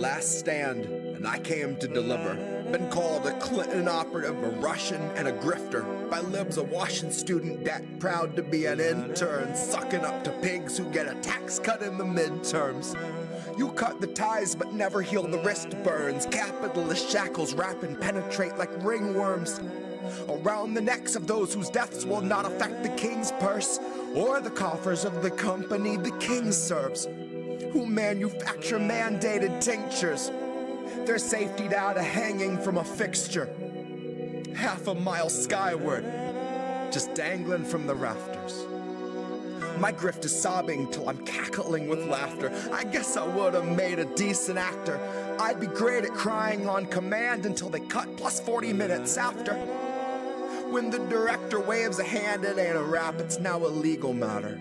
last stand, and I came to deliver. Been called a Clinton operative, a Russian, and a grifter. By libs, a Washington student debt, proud to be an intern, sucking up to pigs who get a tax cut in the midterms. You cut the ties but never heal the wrist burns. Capitalist shackles wrap and penetrate like ringworms around the necks of those whose deaths will not affect the king's purse or the coffers of the company the king serves, who manufacture mandated tinctures. They're safetied out of hanging from a fixture, half a mile skyward, just dangling from the rafters. My grift is sobbing till I'm cackling with laughter. I guess I would've made a decent actor. I'd be great at crying on command until they cut plus 40 minutes after. When the director waves a hand, it ain't a rap, it's now a legal matter.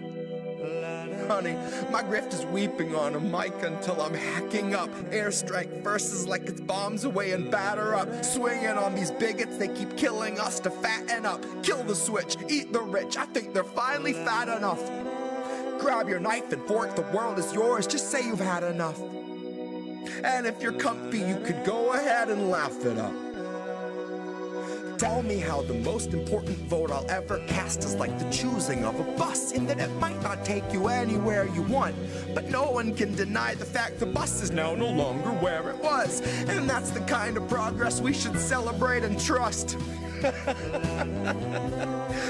Honey, my grift is weeping on a mic until I'm hacking up airstrike verses like it's bombs away and batter up. Swinging on these bigots, they keep killing us to fatten up. Kill the switch, eat the rich, I think they're finally fat enough. Grab your knife and fork, the world is yours, just say you've had enough. And if you're comfy, you could go ahead and laugh it up. Tell me how the most important vote I'll ever cast is like the choosing of a bus, in that it might not take you anywhere you want, but no one can deny the fact the bus is now no longer where it was. And that's the kind of progress we should celebrate and trust.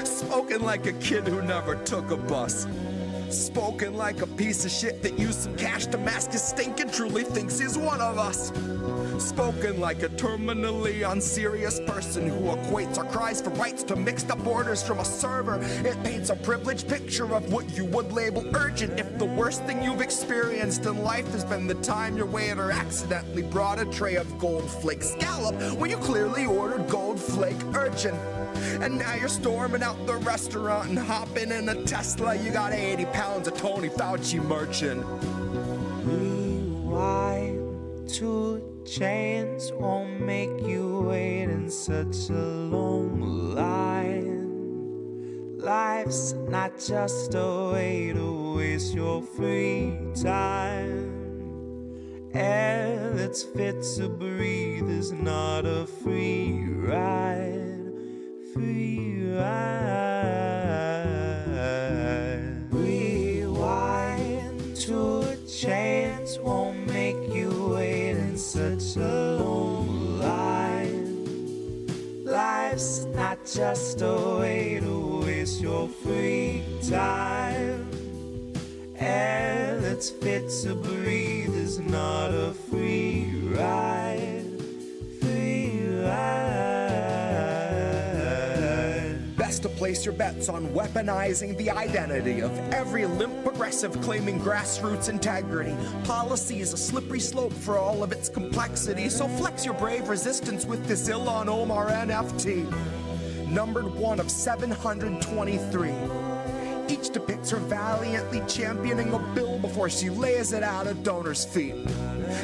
Spoken like a kid who never took a bus. Spoken like a piece of shit that used some cash to mask his stink and truly thinks he's one of us. Spoken like a terminally unserious person who equates our cries for rights to mixed up orders from a server. It paints a privileged picture of what you would label urgent if the worst thing you've experienced in life has been the time your waiter accidentally brought a tray of gold flake scallop when you clearly ordered gold flake urchin. And now you're storming out the restaurant and hopping in a Tesla. You got 80 pounds of Tony Fauci merchant. Rewind to chains won't make you wait in such a long line. Life's not just a way to waste your free time. Air that's fit to breathe is not a free ride. Free ride. Rewind to a chance won't make you wait in such a long line. Life's not just a way to waste your free time. Air that's fit to breathe is not a free ride. Free ride. Best to place your bets on weaponizing the identity of every limp progressive claiming grassroots integrity. Policy is a slippery slope for all of its complexity, so flex your brave resistance with this Ilhan Omar NFT. Numbered one of 723. Each depicts her valiantly championing a bill before she lays it at a donor's feet.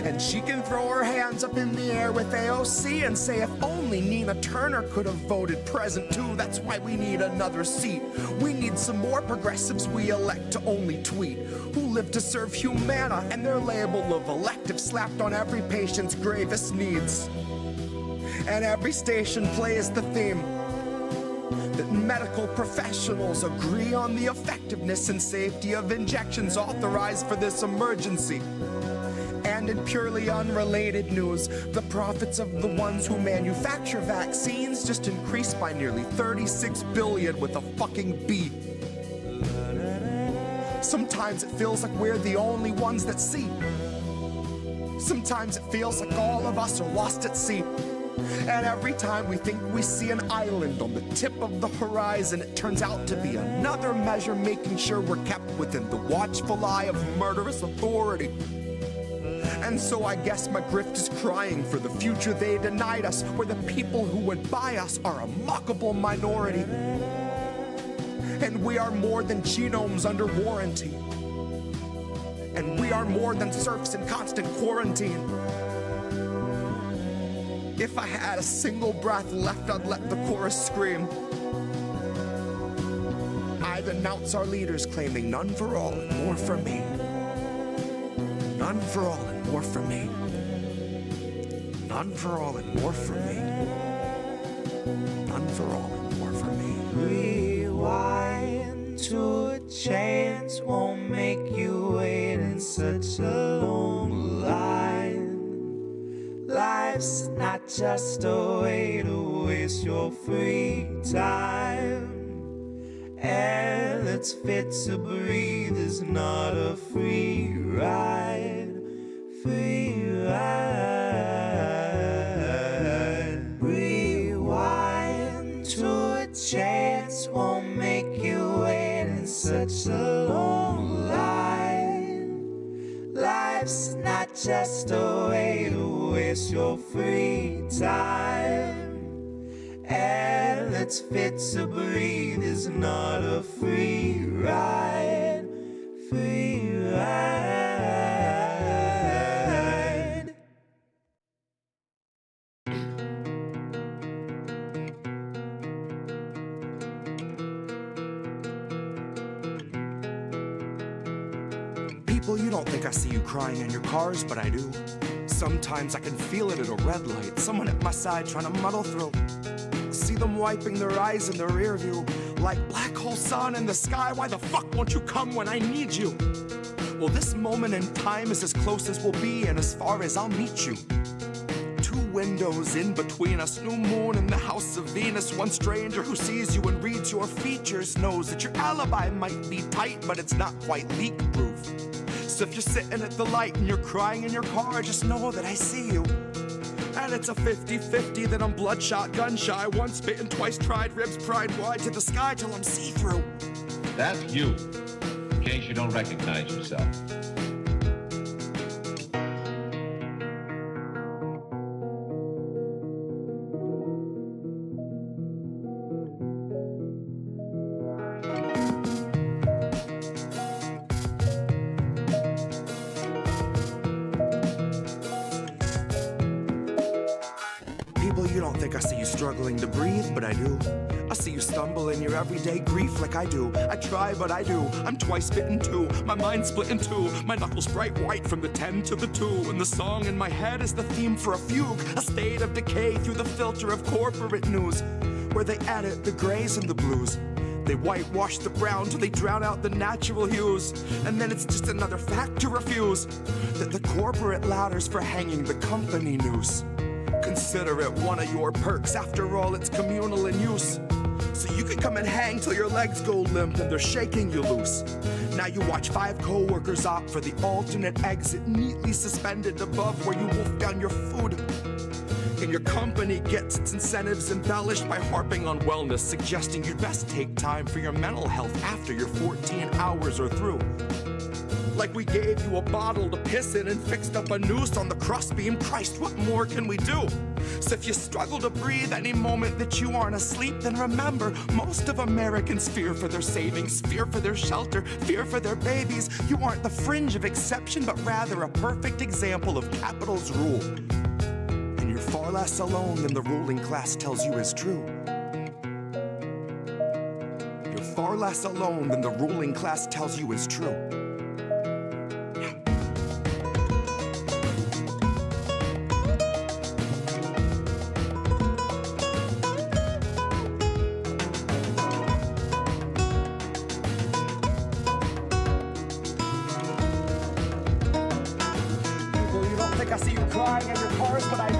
And she can throw her hands up in the air with AOC and say if only Nina Turner could have voted present too, that's why we need another seat. We need some more progressives we elect to only tweet, who live to serve humana and their label of elective slapped on every patient's gravest needs. And every station plays the theme that medical professionals agree on the effectiveness and safety of injections authorized for this emergency. And in purely unrelated news, the profits of the ones who manufacture vaccines just increased by nearly 36 billion with a fucking B. Sometimes it feels like we're the only ones that see. Sometimes it feels like all of us are lost at sea. And every time we think we see an island on the tip of the horizon, it turns out to be another measure making sure we're kept within the watchful eye of murderous authority. And so I guess my grift is crying for the future they denied us, where the people who would buy us are a mockable minority. And we are more than genomes under warranty. And we are more than serfs in constant quarantine. If I had a single breath left, I'd let the chorus scream. I'd announce our leaders claiming none for all and more for me. None for all and more for me. None for all and more for me. None for all and more for me. Rewind to a chance won't make you wait in such a long line. Life's not just a way to waste your free time. Air that's fit to breathe is not a free ride. Free ride. Rewind to a chance won't make you wait in such a long line. Life's not just a way to waste your free time. Air that's fit to breathe is not a free ride. Free ride. People, you don't think I see you crying in your cars, but I do. Sometimes I can feel it at a red light, someone at my side trying to muddle through. See them wiping their eyes in the rear view, like black hole sun in the sky. Why the fuck won't you come when I need you? Well, this moment in time is as close as we'll be and as far as I'll meet you. Two windows in between us, new moon in the house of Venus. One stranger who sees you and reads your features knows that your alibi might be tight, but it's not quite leak-proof. So if you're sitting at the light and you're crying in your car, just know that I see you. And it's a 50-50 that I'm bloodshot, gun shy, once bitten, twice tried, ribs pried wide to the sky till I'm see-through. That's you, in case you don't recognize yourself. You don't think I see you struggling to breathe, but I do. I see you stumble in your everyday grief like I do. I try, but I do. I'm twice bitten too. My mind's split in two. My knuckles bright white from the 10 to the 2. And the song in my head is the theme for a fugue. A state of decay through the filter of corporate news, where they edit the grays and the blues. They whitewash the brown till they drown out the natural hues. And then it's just another fact to refuse, that the corporate ladders for hanging the company noose. Consider it one of your perks, after all it's communal in use. So you can come and hang till your legs go limp and they're shaking you loose. Now you watch 5 co-workers opt for the alternate exit, neatly suspended above where you wolf down your food. And your company gets its incentives embellished by harping on wellness, suggesting you'd best take time for your mental health after your 14 hours are through. Like we gave you a bottle to piss in and fixed up a noose on the crossbeam. Christ, what more can we do? So if you struggle to breathe any moment that you aren't asleep, then remember, most of Americans fear for their savings, fear for their shelter, fear for their babies. You aren't the fringe of exception, but rather a perfect example of capital's rule. And you're far less alone than the ruling class tells you is true. You're far less alone than the ruling class tells you is true. I see you crying in your cars, but I do.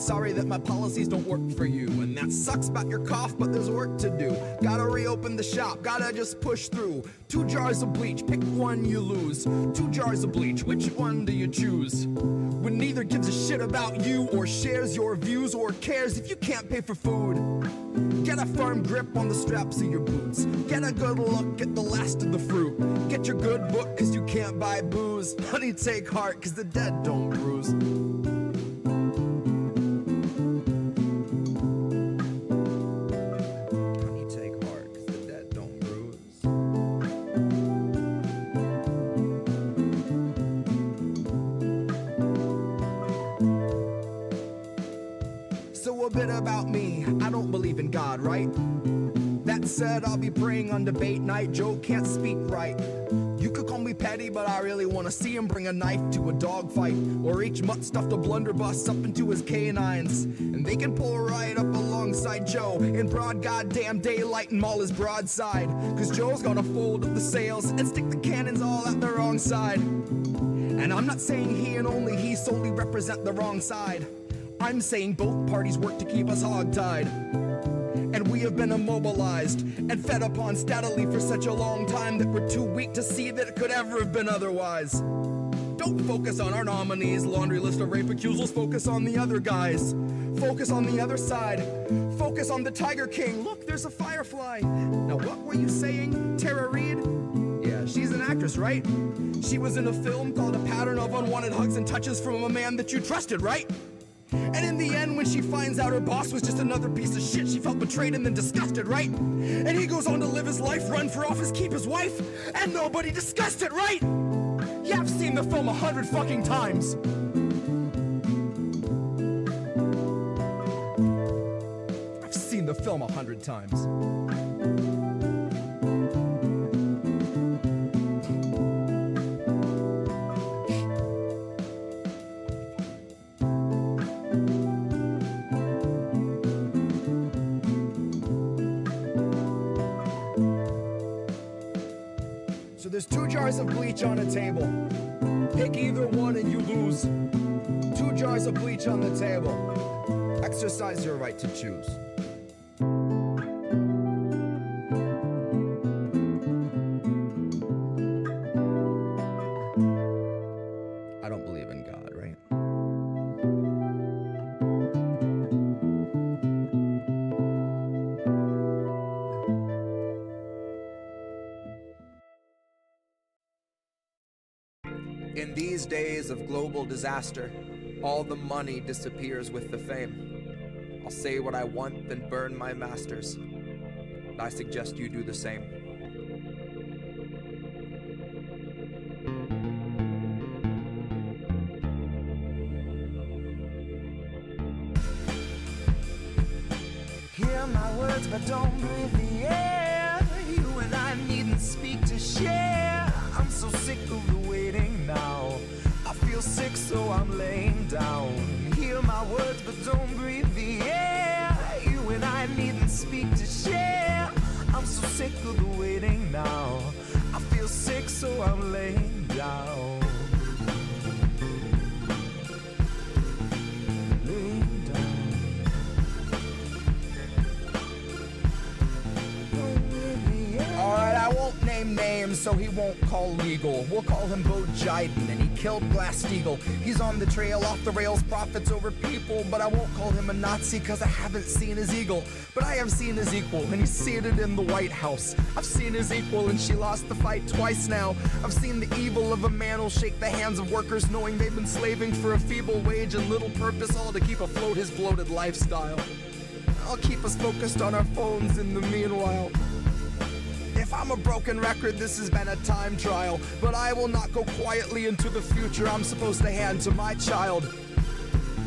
sorry that my policies don't work for you. And that sucks about your cough, but there's work to do. Gotta reopen the shop, gotta just push through. 2 jars of bleach, pick one, you lose. 2 jars of bleach, which one do you choose? When neither gives a shit about you, or shares your views, or cares if you can't pay for food. Get a firm grip on the straps of your boots. Get a good look at the last of the fruit. Get your good book, cause you can't buy booze. Honey, take heart, cause the dead don't bruise. Honey, take heart, cause the dead don't bruise. So a bit about me, I don't believe in God, right? That said, I'll be praying on debate night. Joe can't speak right. You could call me petty, but I really want to see him bring a knife to a dog fight, or each mutt stuffed a blunderbuss up into his canines, and they can pull right up alongside Joe in broad goddamn daylight and maul his broadside. Cause Joe's gonna fold up the sails and stick the cannons all at the wrong side. And I'm not saying he and only he solely represent the wrong side. I'm saying both parties work to keep us hogtied. And we have been immobilized and fed upon steadily for such a long time that we're too weak to see that it could ever have been otherwise. Don't focus on our nominees' laundry list of rape accusals, focus on the other guys. Focus on the other side. Focus on the Tiger King. Look, there's a firefly. Now what were you saying, Tara Reid? Yeah, she's an actress, right? She was in a film called A Pattern of Unwanted Hugs and Touches from a Man That You Trusted, right? And in the end, when she finds out her boss was just another piece of shit, she felt betrayed and then disgusted, right? And he goes on to live his life, run for office, keep his wife, and nobody discussed it, right? Yeah, I've seen the film 100 fucking times. I've seen the film 100 times. There's 2 jars of bleach on a table. Pick either one and you lose. 2 jars of bleach on the table. Exercise your right to choose. I don't believe in God, right? In these days of global disaster, all the money disappears with the fame. I'll say what I want, then burn my masters. I suggest you do the same. Hear my words, but don't breathe the air. You and I needn't speak to share. I'm so sick of the waiting now. I feel sick, so I'm laying down. Hear my words, but don't breathe the air. You and I needn't speak to share. I'm so sick of the waiting now. I feel sick, so I'm laying down. Laying down. Don't breathe the air. Alright, I won't name names, so he won't call legal. We'll call him Bo Jiden, and he killed Glass-Steagall. He's on the trail, off the rails, profits over people. But I won't call him a Nazi, cause I haven't seen his eagle. But I have seen his equal, and he's seated in the White House. I've seen his equal, and she lost the fight twice now. I've seen the evil of a man who'll shake the hands of workers, knowing they've been slaving for a feeble wage and little purpose, all to keep afloat his bloated lifestyle. I'll keep us focused on our phones in the meanwhile. If I'm a broken record, this has been a time trial, but I will not go quietly into the future I'm supposed to hand to my child.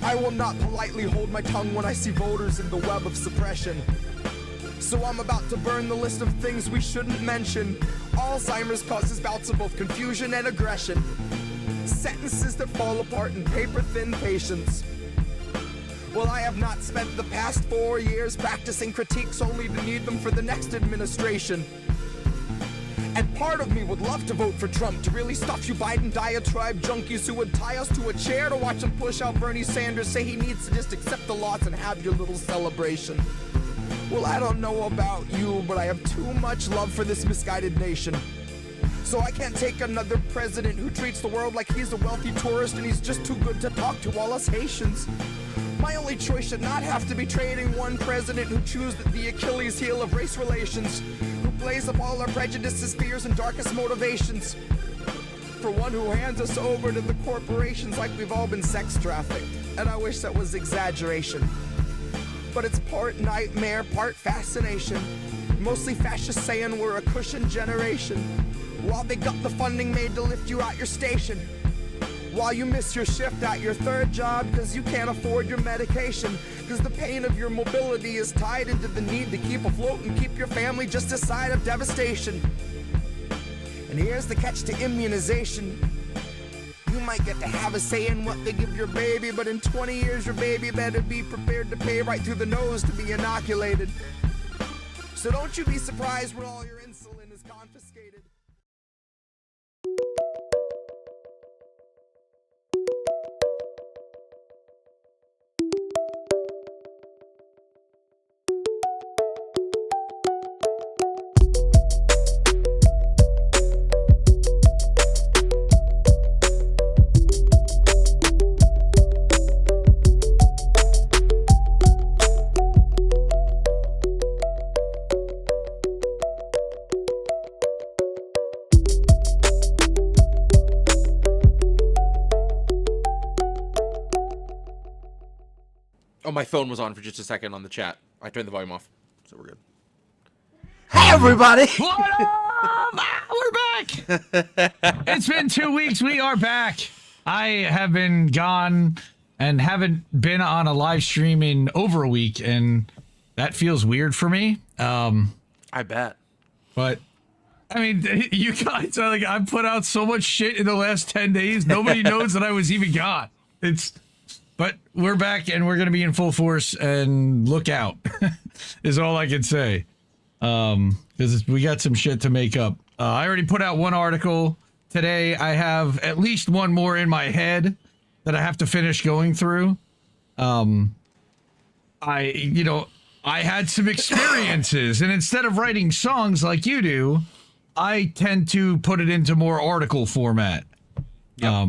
I will not politely hold my tongue when I see voters in the web of suppression. So I'm about to burn the list of things we shouldn't mention. Alzheimer's causes bouts of both confusion and aggression. Sentences that fall apart in paper-thin patience. Well, I have not spent the past 4 years practicing critiques only to need them for the next administration. And part of me would love to vote for Trump to really stuff you Biden diatribe junkies who would tie us to a chair to watch him push out Bernie Sanders, say he needs to just accept the loss and have your little celebration. Well, I don't know about you, but I have too much love for this misguided nation. So I can't take another president who treats the world like he's a wealthy tourist and he's just too good to talk to all us Haitians. My only choice should not have to be trading one president who chews the Achilles heel of race relations, who plays up all our prejudices, fears, and darkest motivations, for one who hands us over to the corporations like we've all been sex trafficked. And I wish that was exaggeration. But it's part nightmare, part fascination. Mostly fascists saying we're a cushion generation, while they got the funding made to lift you out your station. While you miss your shift at your third job because you can't afford your medication, because the pain of your mobility is tied into the need to keep afloat and keep your family just a side of devastation. And here's the catch to immunization. You might get to have a say in what they give your baby, but in 20 years your baby better be prepared to pay right through the nose to be inoculated. So don't you be surprised when all your insulin is confiscated. Oh, my phone was on for just a second on the chat. I turned the volume off, so we're good. Hey, everybody! What up? We're back! It's been 2 weeks. We are back. I have been gone and haven't been on a live stream in over a week, and that feels weird for me. I bet. But, I mean, you guys are like, I've put out so much shit in the last 10 days. Nobody knows that I was even gone. But we're back, and we're going to be in full force, and look out, is all I can say. Because we got some shit to make up. I already put out one article today. I have at least one more in my head that I have to finish going through. I had some experiences, and instead of writing songs like you do, I tend to put it into more article format. Yep.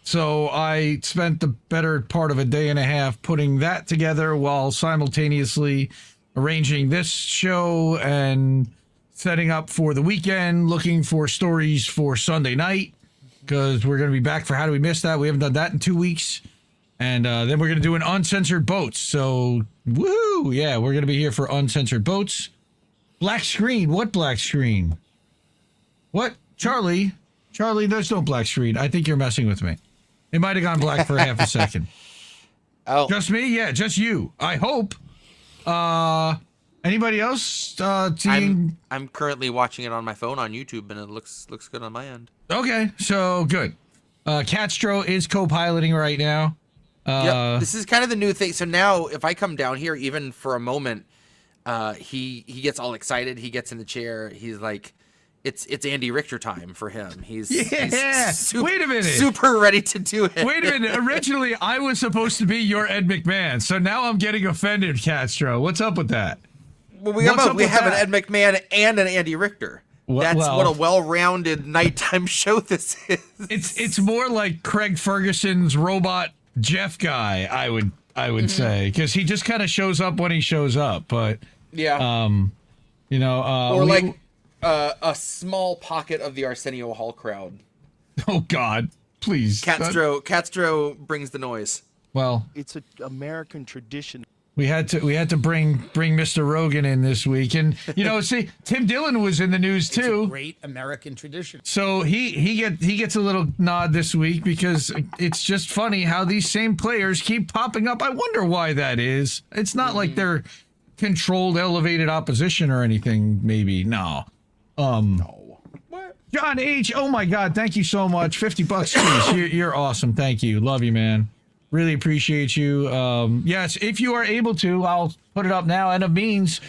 So I spent the better part of a day and a half putting that together while simultaneously arranging this show and setting up for the weekend, looking for stories for Sunday night, because we're going to be back for How Do We Miss That? We haven't done that in 2 weeks. And then we're going to do an Uncensored Boats. So, woohoo! Yeah, we're going to be here for Uncensored Boats. Black screen. What black screen? What? Charlie, there's no black screen. I think you're messing with me. It might have gone black for half a second. Oh. Just me? Yeah, just you. I hope. Anybody else seeing? I'm currently watching it on my phone on YouTube, and it looks good on my end. Okay, so good. Castro is co-piloting right now. Yep, this is kind of the new thing. So now, if I come down here, even for a moment, he gets all excited. He gets in the chair. He's like, it's Andy Richter time for him. He's Wait a minute. Super ready to do it. Wait a minute. Originally, I was supposed to be your Ed McMahon, so now I'm getting offended, Castro. What's up with that? Well, we have an Ed McMahon and an Andy Richter. That's what a well-rounded nighttime show this is. It's more like Craig Ferguson's robot Jeff guy, I would say, because he just kind of shows up when he shows up. But yeah, a small pocket of the Arsenio Hall crowd. Oh God, please. Castro brings the noise. Well, It's an American tradition. we had to bring Mr. Rogan in this week, and see, Tim Dillon was in the news too. It's a great American tradition. So he gets a little nod this week because it's just funny how these same players keep popping up. I wonder why that is. It's not like they're controlled, elevated opposition or anything. Maybe no. No. What? John H. Oh my God! Thank you so much. $50, please. You're awesome. Thank you. Love you, man. Really appreciate you. Yes, if you are able to, I'll put it up now. And of means,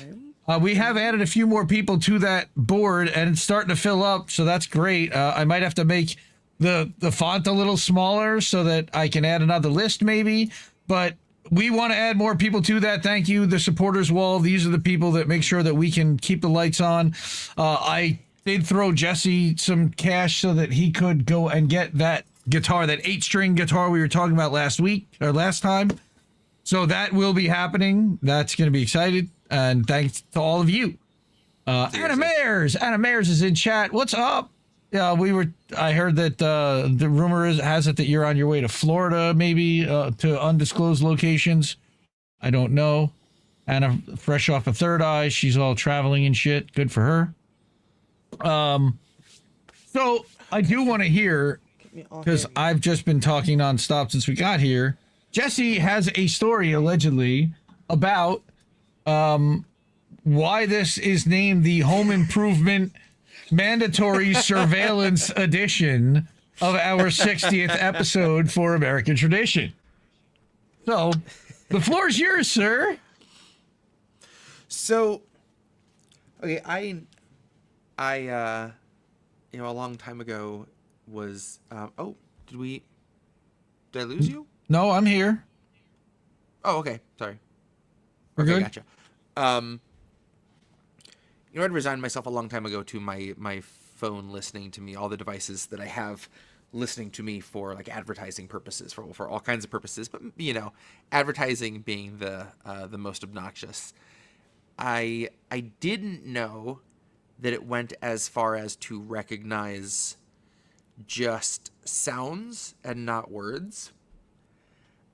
We have added a few more people to that board, and it's starting to fill up, so that's great. I might have to make the font a little smaller so that I can add another list maybe, but we want to add more people to that. Thank you, the supporters wall. These are the people that make sure that we can keep the lights on. I did throw Jesse some cash so that he could go and get that guitar, that 8-string guitar we were talking about last time. So that will be happening. That's going to be excited. And thanks to all of you. Anna Mayers is in chat. What's up? Yeah, I heard that the rumor has it that you're on your way to Florida, maybe to undisclosed locations. I don't know. Anna, fresh off a third eye, she's all traveling and shit. Good for her. So I do want to hear, because I've just been talking nonstop since we got here. Jesse has a story allegedly about why this is named the Home Improvement Mandatory Surveillance Edition of our 60th episode for American Tradition. So, the floor is yours, sir. So, okay, I a long time ago was, did I lose you? No, I'm here. Oh, okay. Sorry. We're good. Gotcha. I'd resigned myself a long time ago to my phone listening to me, all the devices that I have listening to me for like advertising purposes, for all kinds of purposes, but advertising being the most obnoxious. I didn't know that it went as far as to recognize just sounds and not words.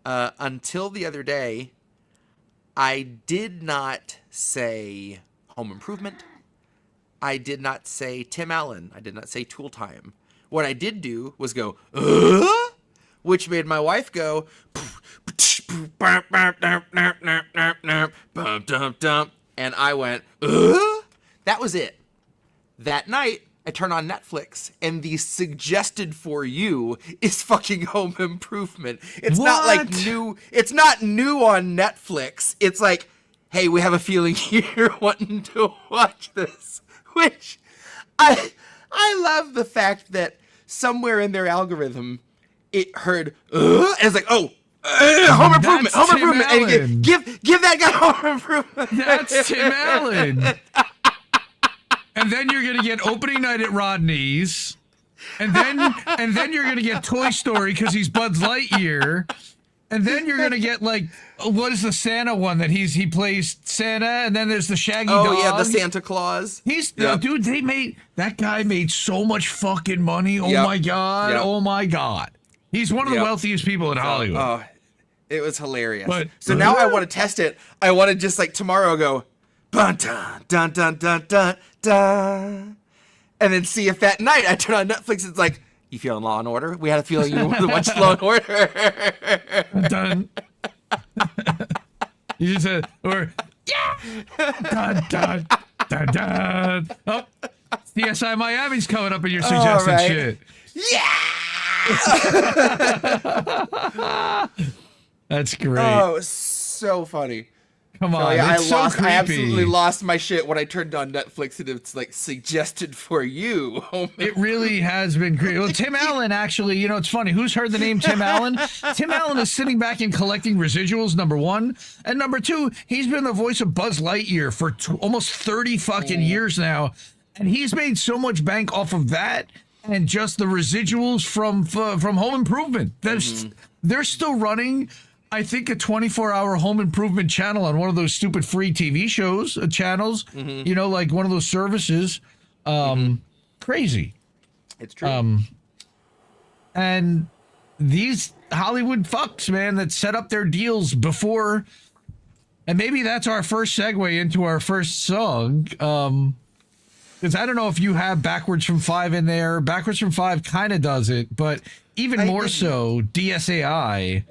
Until the other day, I did not say Home Improvement. I did not say Tim Allen. I did not say Tool Time. What I did do was go, which made my wife go, and I went, that was it. That night, I turn on Netflix, and the suggested for you is fucking Home Improvement. It's not like new. It's not new on Netflix. It's like, hey, we have a feeling you're wanting to watch this. Which I love the fact that somewhere in their algorithm, it heard, and it's like, Home Improvement, Home Improvement, and give that guy Home Improvement. That's Tim Allen. And then you're gonna get opening night at Rodney's, and then you're gonna get Toy Story because he's Buzz Lightyear, and then you're gonna get like, what is the Santa one that he plays Santa, and then there's the Shaggy dog. Oh yeah, the Santa Claus. Dude. That guy made so much fucking money. Oh my god. Yep. Oh my god. He's one of the wealthiest people in Hollywood. Oh, it was hilarious. But, so now I want to test it. I want to just like tomorrow go, dun dun dun dun dun dun dun, and then see if that night I turn on Netflix. It's like, you feeling Law and Order? We had a feeling you wanted to watch Law and Order. Dun. You just said, or yeah, dun dun dun dun. Oh, CSI Miami's coming up in your suggested shit. Yeah. That's great. Oh, so funny. Come on, it's so creepy. I absolutely lost my shit when I turned on Netflix and it's like suggested for you. It really has been creepy. Well, Tim Allen, actually, it's funny. Who's heard the name Tim Allen? Tim Allen is sitting back and collecting residuals, number one. And number two, he's been the voice of Buzz Lightyear for almost 30 fucking years now. And he's made so much bank off of that and just the residuals from Home Improvement. They're still running, I think, a 24-hour Home Improvement channel on one of those stupid free TV shows, channels, like one of those services. Crazy. It's true. And these Hollywood fucks, man, that set up their deals before, and maybe that's our first segue into our first song. Because I don't know if you have Backwards from 5 in there. Backwards from 5 kind of does it, but even more so, DSAI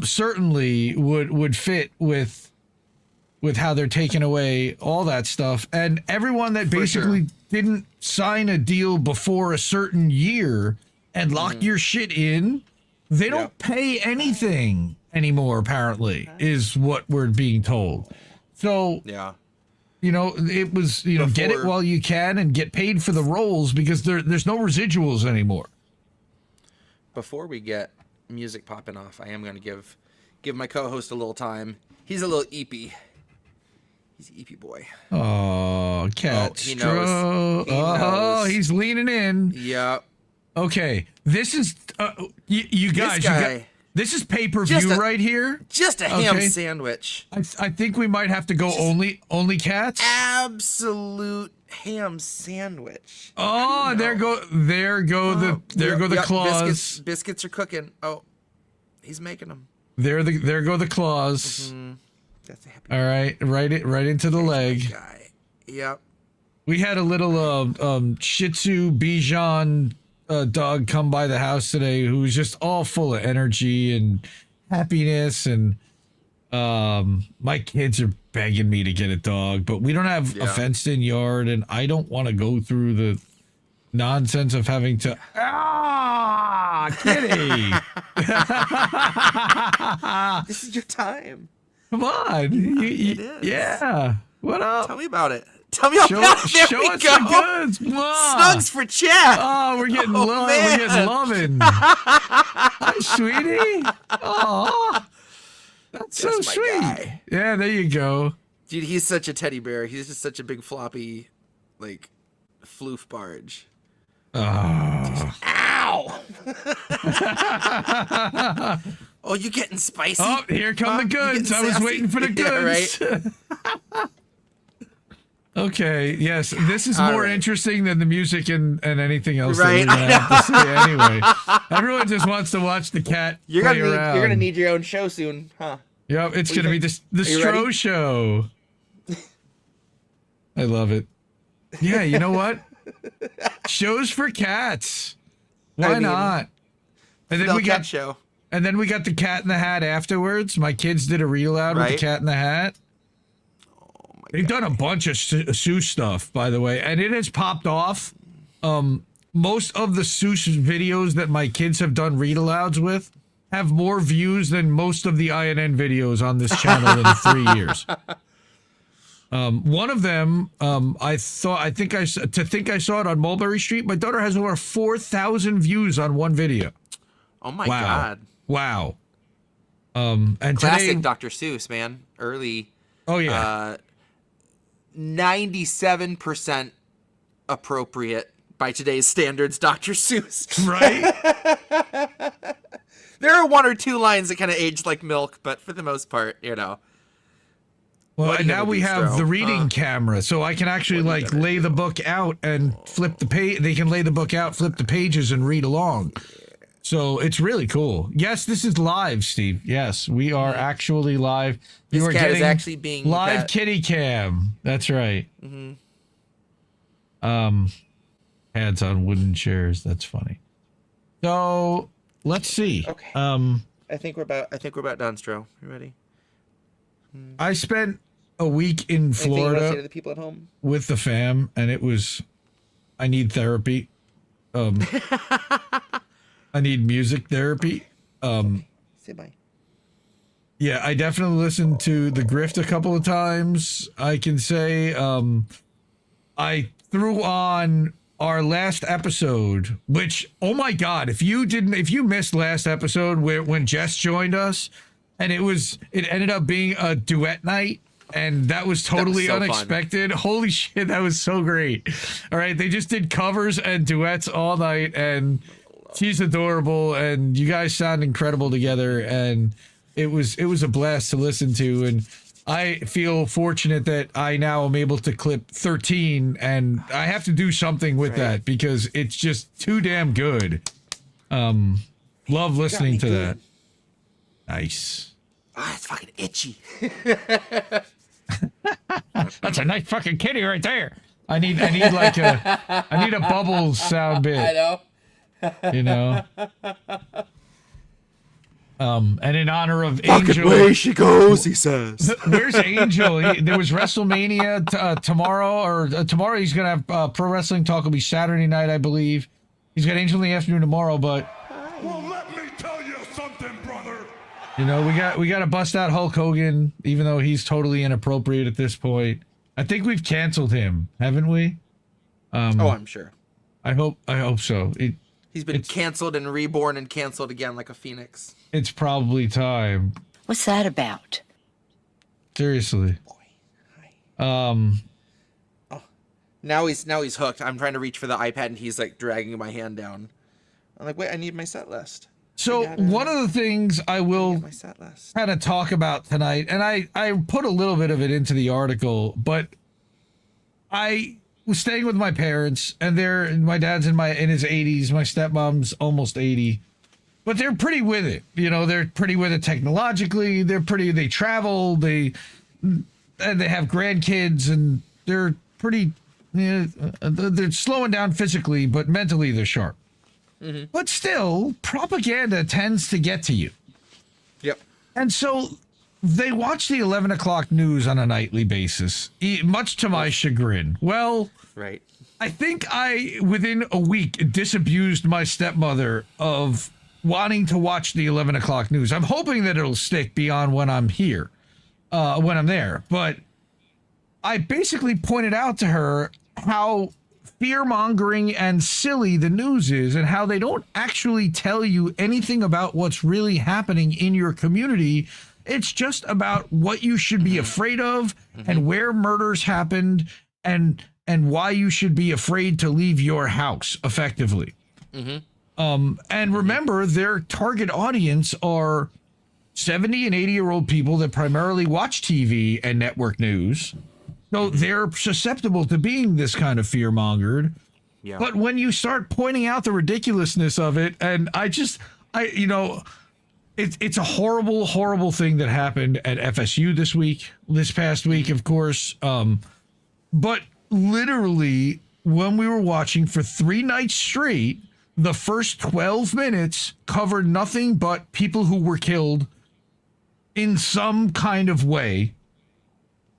certainly would fit with how they're taking away all that stuff. And everyone that basically didn't sign a deal before a certain year and lock your shit in, they don't pay anything anymore, apparently, is what we're being told. So, You know, it was, you know, get it Before- while you can and get paid for the roles because there's no residuals anymore. Before we get music popping off, I am going to give my co-host a little time. He's a little eepy. He's an eepy boy. Oh, cat. He knows. He knows. He's leaning in. Yep. Okay, this is you guys. This is pay-per-view right here. Just a ham sandwich. I think we might have to go only cats. Absolute ham sandwich. Oh, there go the claws. Biscuits are cooking. Oh, he's making them. There go the claws. That's a happy All right, right into the leg. guy. Yep. We had a little Shih Tzu Bichon dog come by the house today who was just all full of energy and happiness, and my kids are begging me to get a dog, but we don't have a fenced-in yard, and I don't want to go through the nonsense of having to kitty. This is your time. Come on. It is. Yeah. What up? Tell me about it. Tell me about it. There Show we us go. the goods. Mwah. Snugs for chat. Oh, we're getting love. man. We're getting loving. Hi, sweetie. Oh, that's so That's my sweet. guy. Yeah, there you go. Dude, he's such a teddy bear. He's just such a big floppy, like, floof barge. Oh. Ow! Oh, you're getting spicy. Oh, here come the goods. I was waiting for the goods. Yeah, right. Okay, yes, this is All more right. interesting than the music and anything else Right, that we're gonna have to say anyway. Everyone just wants to watch the cat You're play gonna around. need your own show soon, huh? Yep, it's What do gonna you be the Are you Stro ready? Show. I love it. Yeah, you know what? Shows for cats. Why I mean, not? And then Fidel we Cat got show. and then we got the Cat in the Hat afterwards. My kids did a read aloud with the Right. Cat in the Hat. They've done a bunch of Seuss stuff, by the way, and it has popped off. Most of the Seuss videos that my kids have done read alouds with have more views than most of the INN videos on this channel in 3 years. One of them, I saw it on Mulberry Street. My daughter has over 4,000 views on one video. Oh my Wow. god. Wow. And Classic today, Dr. Seuss, man. Early. oh yeah. 97% appropriate by today's standards, Dr. Seuss. Right? There are one or two lines that kind of age like milk, but for the most part, you know. Well, What are and you now gonna we do, have Stro? the reading camera, so I can actually What are you like gonna lay the book out and flip the page. They can lay the book out, flip the pages, and read along. So it's really cool. Yes, this is live, Steve. Yes, we are actually live. This You are cat is getting actually being live pet. kitty cam. That's right. Pads on wooden chairs. That's funny. So let's see. Okay. I think we're about done, Stro. You ready? I spent a week in Anything you want to say to Florida the people at home? with the fam, and it was. I need therapy. I need music therapy. Say bye. Yeah, I definitely listened to The Grift a couple of times. I can say I threw on our last episode, which, oh my God, if you missed last episode when Jess joined us, and it ended up being a duet night, and that was totally so fun. unexpected. Holy shit, that was so great. All right, they just did covers and duets all night, and she's adorable, and you guys sound incredible together, and it was a blast to listen to, and I feel fortunate that I now am able to clip 13, and I have to do something with that because it's just too damn good. Love listening to that. Nice. Ah, it's fucking itchy. That's a nice fucking kitty right there. I need a bubbles sound bit. I know. You know. And in honor of Angel, Away she goes, he says. where's Angel? There was WrestleMania tomorrow, or tomorrow he's gonna have Pro Wrestling Talk. Will be Saturday night, I believe. He's got Angel in the afternoon tomorrow, but Well, let me tell you something, brother. you know we got to bust out Hulk Hogan, even though he's totally inappropriate at this point. I think we've canceled him, haven't we? Oh, I'm sure. I hope so. He's been canceled and reborn and canceled again like a phoenix. It's probably time. What's that about? Seriously. Now he's hooked. I'm trying to reach for the iPad and he's like dragging my hand down. I'm like, wait, I need my set list. So one of the things I will my set list. kind of talk about tonight, and I put a little bit of it into the article, but I was staying with my parents, and my dad's in his 80s, my stepmom's almost 80, but they're pretty with it. You know, they're pretty with it technologically. They travel, and they have grandkids, and they're pretty. They're slowing down physically, but mentally they're sharp. Mm-hmm. But still, propaganda tends to get to you. Yep. And so they watch the 11 o'clock news on a nightly basis, much to my chagrin. Well, right. I think within a week, disabused my stepmother of wanting to watch the 11 o'clock news. I'm hoping that it'll stick beyond when I'm here, when I'm there. But I basically pointed out to her how fear-mongering and silly the news is, and how they don't actually tell you anything about what's really happening in your community. It's just about what you should be afraid of, and where murders happened, and why you should be afraid to leave your house effectively. And remember, their target audience are 70 and 80-year-old people that primarily watch TV and network news. So they're susceptible to being this kind of fear-mongered. Yeah. But when you start pointing out the ridiculousness of it, and it's a horrible, horrible thing that happened at FSU this past week, of course. But literally, when we were watching for 3 nights straight, the first 12 minutes covered nothing but people who were killed in some kind of way,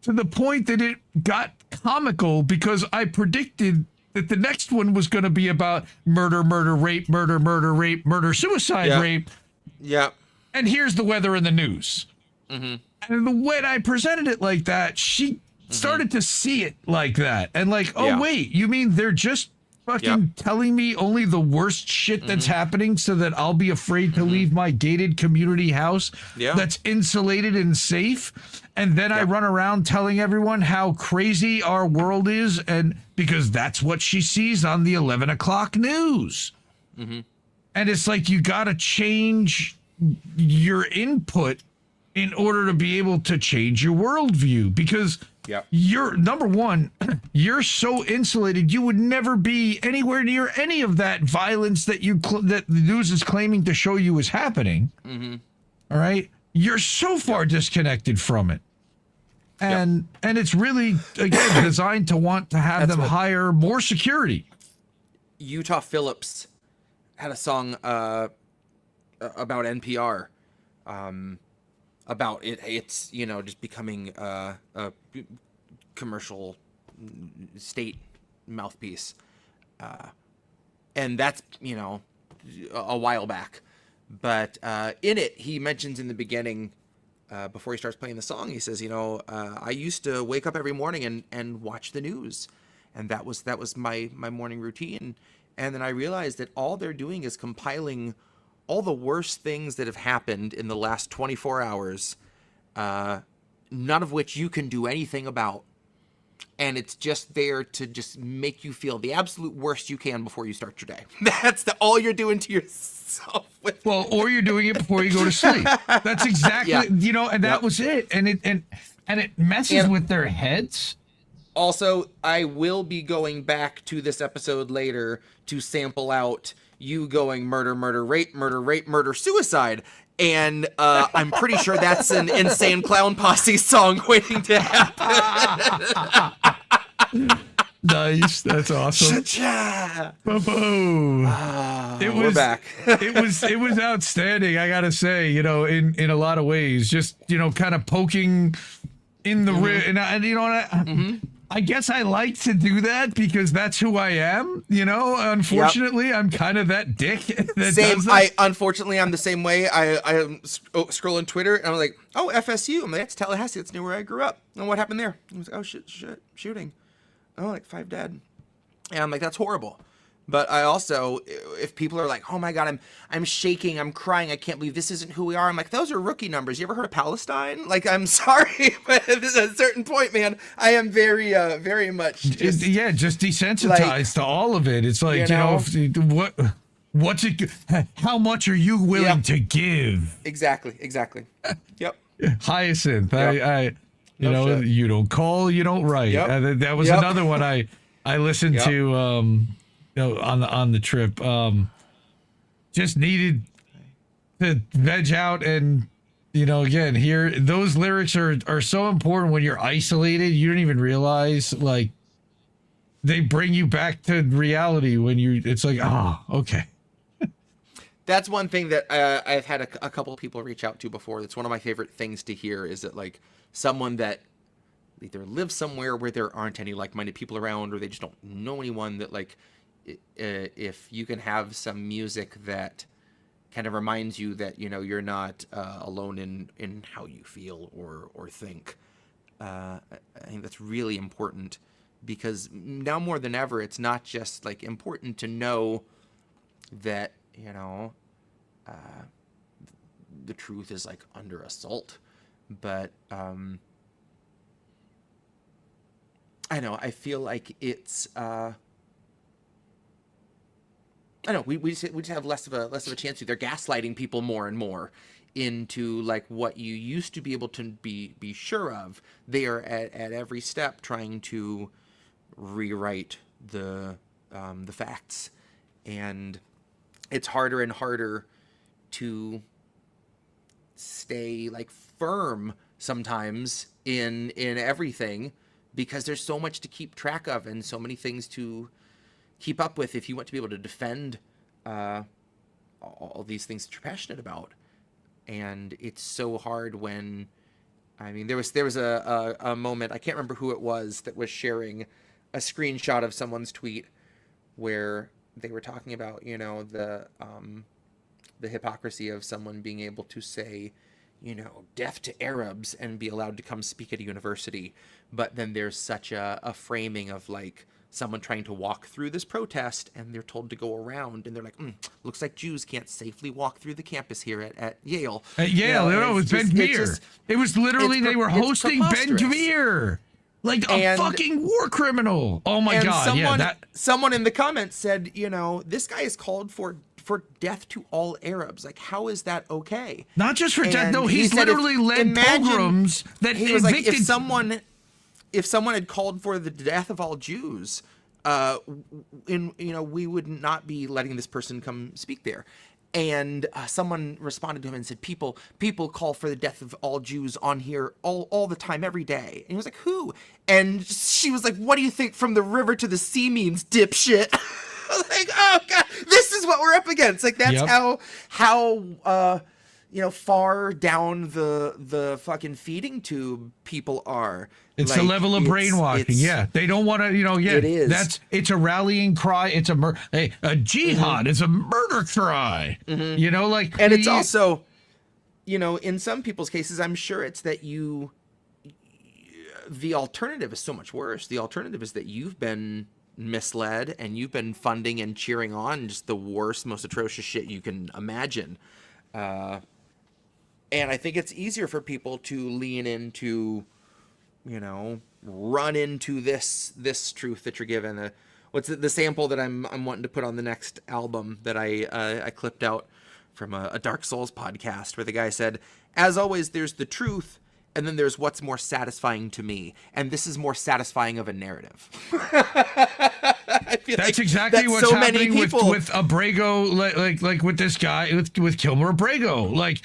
to the point that it got comical because I predicted that the next one was going to be about murder, rape, suicide, rape. Yeah. And here's the weather in the news. And when I presented it like that, she started to see it like that. And like, oh, wait, you mean they're just fucking telling me only the worst shit that's happening so that I'll be afraid to leave my gated community house that's insulated and safe? And then I run around telling everyone how crazy our world is, and because that's what she sees on the 11 o'clock news. And it's like, you got to change your input in order to be able to change your worldview, because you're, number one, you're so insulated, you would never be anywhere near any of that violence that that the news is claiming to show you is happening. All right, you're so far disconnected from it, and it's really, again, designed to want to have them hire more security. Utah Phillips had a song about NPR, about it's just becoming a commercial state mouthpiece, and that's a while back. But in it, he mentions in the beginning, before he starts playing the song, he says, I used to wake up every morning and watch the news, and that was my morning routine. And then I realized that all they're doing is compiling all the worst things that have happened in the last 24 hours, none of which you can do anything about. And it's just there to just make you feel the absolute worst you can before you start your day. That's all you're doing to yourself. Well, or you're doing it before you go to sleep. That's exactly, and that was it. And it messes with their heads. Also, I will be going back to this episode later to sample out you going murder, rape, suicide. And I'm pretty sure that's an Insane Clown Posse song waiting to happen. Nice. That's awesome. We're back. it was outstanding, I gotta say, in a lot of ways. Just, kind of poking in the rib. And I guess I like to do that because that's who I am. You know, unfortunately, I'm kind of that dick. That Same. does that. Unfortunately, I'm the same way. I'm scrolling Twitter and I'm like, oh, FSU. I'm like, that's Tallahassee. That's near where I grew up. And what happened there? I was like, oh shit, shooting. Oh, like 5 dead. And I'm like, that's horrible. But I also, if people are like, oh my God, I'm shaking, I'm crying, I can't believe this isn't who we are. I'm like, those are rookie numbers. You ever heard of Palestine? Like, I'm sorry, but at a certain point, man, I am very, very much just desensitized like, to all of it. It's like, what's it? How much are you willing to give? Exactly. Yep. Hyacinth, Yep. Shit. You don't call, you don't write. Yep. That was another one I listened to. On the trip, just needed to veg out and, again, here, those lyrics are so important when you're isolated. You don't even realize, like, they bring you back to reality when it's like, okay. That's one thing that I've had a couple of people reach out to before. That's one of my favorite things to hear is that, like, someone that either lives somewhere where there aren't any like-minded people around or they just don't know anyone that, like, if you can have some music that kind of reminds you that you're not alone in how you feel or think, I think that's really important because now more than ever it's not just like important to know that the truth is like under assault, but I know I feel like it's I know we just have less of a chance to. They're gaslighting people more and more into like what you used to be able to be sure of. They are at every step trying to rewrite the facts, and it's harder and harder to stay like firm sometimes in everything because there's so much to keep track of and so many things to keep up with if you want to be able to defend all these things that you're passionate about. And it's so hard when, I mean, there was a moment, I can't remember who it was, that was sharing a screenshot of someone's tweet where they were talking about, the hypocrisy of someone being able to say, death to Arabs and be allowed to come speak at a university. But then there's such a framing of like, someone trying to walk through this protest and they're told to go around and they're like, looks like Jews can't safely walk through the campus here at Yale. At Yale, it was Ben Gvir. It was literally, they were hosting Ben Gvir. Like a fucking war criminal. Oh my God. Someone in the comments said, this guy is called for death to all Arabs. Like, how is that okay? Not just for death. No, he's literally led pogroms that he was like, if someone had called for the death of all Jews, we would not be letting this person come speak there. And someone responded to him and said, people call for the death of all Jews on here all the time, every day. And he was like, who? And she was like, what do you think from the river to the sea means, dipshit? Like, oh God, this is what we're up against. Like, that's how far down the fucking feeding tube people are. It's like, the level of brainwashing. Yeah, they don't want to. It is. It's a rallying cry. It's a jihad. It's a murder cry. Mm-hmm. And it's also, in some people's cases, I'm sure it's that the alternative is so much worse. The alternative is that you've been misled and you've been funding and cheering on just the worst, most atrocious shit you can imagine. And I think it's easier for people to lean into, run into this truth that you're given. What's the sample that I'm wanting to put on the next album that I clipped out from a Dark Souls podcast where the guy said, as always, there's the truth, and then there's what's more satisfying to me, and this is more satisfying of a narrative. I feel that's exactly what's so happening with Abrego, like with this guy with Kilmer Abrego. Like,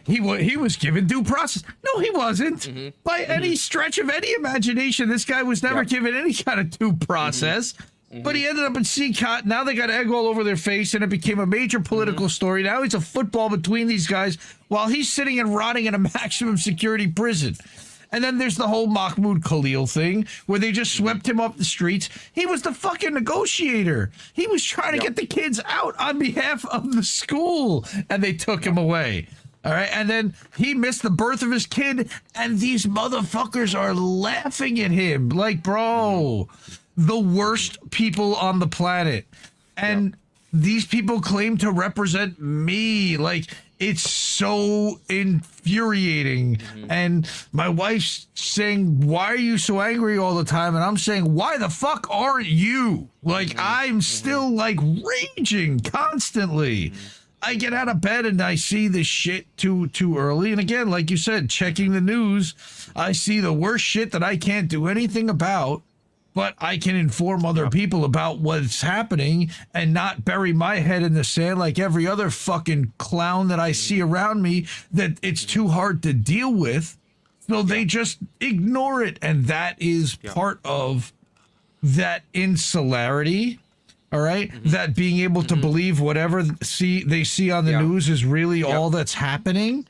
he was given due process. No, he wasn't. Mm-hmm. By any stretch of any imagination, this guy was never given any kind of due process. Mm-hmm. But he ended up in CCOT. Now they got egg all over their face, and it became a major political story. Now he's a football between these guys while he's sitting and rotting in a maximum security prison. And then there's the whole Mahmoud Khalil thing where they just swept him off the streets. He was the fucking negotiator. He was trying to get the kids out on behalf of the school, and they took him away. All right. And then he missed the birth of his kid, and these motherfuckers are laughing at him. Like, bro, the worst people on the planet. And these people claim to represent me. Like, it's so infuriating. And my wife's saying, why are you so angry all the time? And I'm saying, why the fuck aren't you? Like, I'm still, like, raging constantly. I get out of bed and I see this shit too early. And again, like you said, checking the news, I see the worst shit that I can't do anything about. But I can inform other people about what's happening and not bury my head in the sand like every other fucking clown that I see around me that it's too hard to deal with. So they just ignore it. And that is part of that insularity. All right. That being able to believe whatever they see on the news is really all that's happening.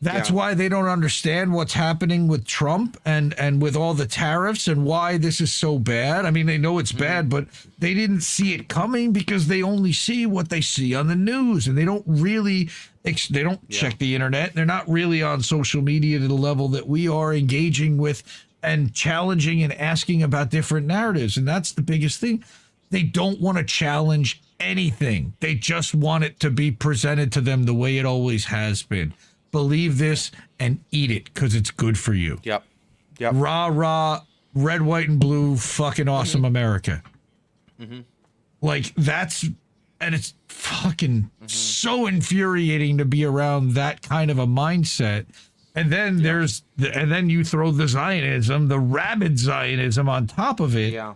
That's why they don't understand what's happening with Trump and with all the tariffs and why this is so bad. I mean, they know it's bad, but they didn't see it coming because they only see what they see on the news, and they don't really check the internet. They're not really on social media to the level that we are, engaging with and challenging and asking about different narratives. And that's the biggest thing. They don't want to challenge anything. They just want it to be presented to them the way it always has been. Believe this and eat it because it's good for you. Yep. Rah, rah, red, white, and blue, fucking awesome America. Like, that's, and it's fucking so infuriating to be around that kind of a mindset. And then and then you throw the Zionism, the rabid Zionism on top of it. Yeah.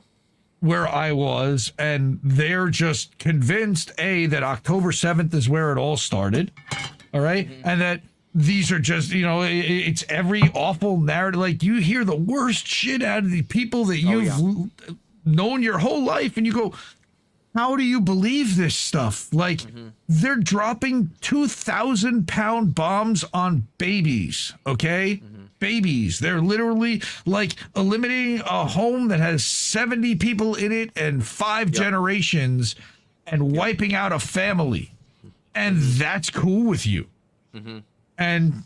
Where I was, and they're just convinced, that October 7th is where it all started. All right. And that these are just, it's every awful narrative. Like, you hear the worst shit out of the people that you've known your whole life, and you go, how do you believe this stuff? Like, they're dropping 2,000-pound bombs on babies, okay? Babies. They're literally, like, eliminating a home that has 70 people in it and 5 generations and wiping out a family. And that's cool with you. And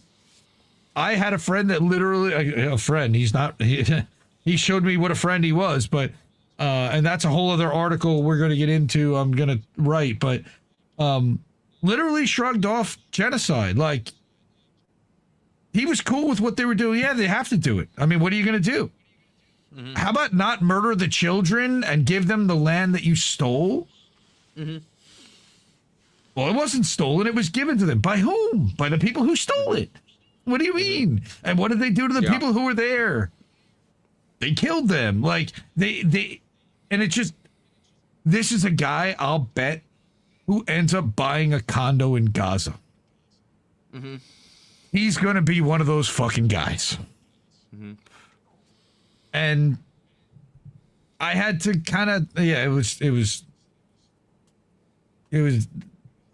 I had a friend that literally, a friend, he showed me what a friend he was, but, and that's a whole other article we're going to get into, I'm going to write, but, literally shrugged off genocide. Like, he was cool with what they were doing. Yeah, they have to do it. I mean, what are you going to do? How about not murder the children and give them the land that you stole? Well, it wasn't stolen. It was given to them. By whom? By the people who stole it. What do you mean? And what did they do to the people who were there? They killed them. Like, and it's just, this is a guy, I'll bet, who ends up buying a condo in Gaza. He's going to be one of those fucking guys. And I had to kind of, it was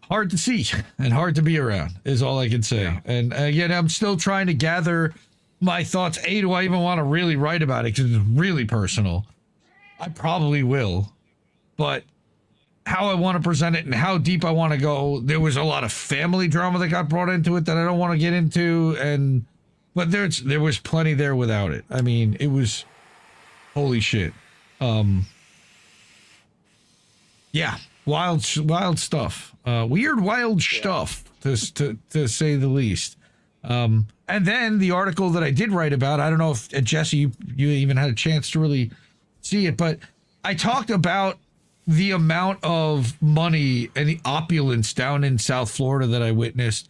hard to see and hard to be around is all I can say. And again, I'm still trying to gather my thoughts. Do I even want to really write about it? Because it's really personal. I probably will. But how I want to present it and how deep I want to go. There was a lot of family drama that got brought into it that I don't want to get into. But there was plenty there without it. I mean, it was holy shit. Yeah. Wild stuff. Weird, wild stuff, to say the least. And then the article that I did write about, I don't know if, Jesse, you even had a chance to really see it, but I talked about the amount of money and the opulence down in South Florida that I witnessed,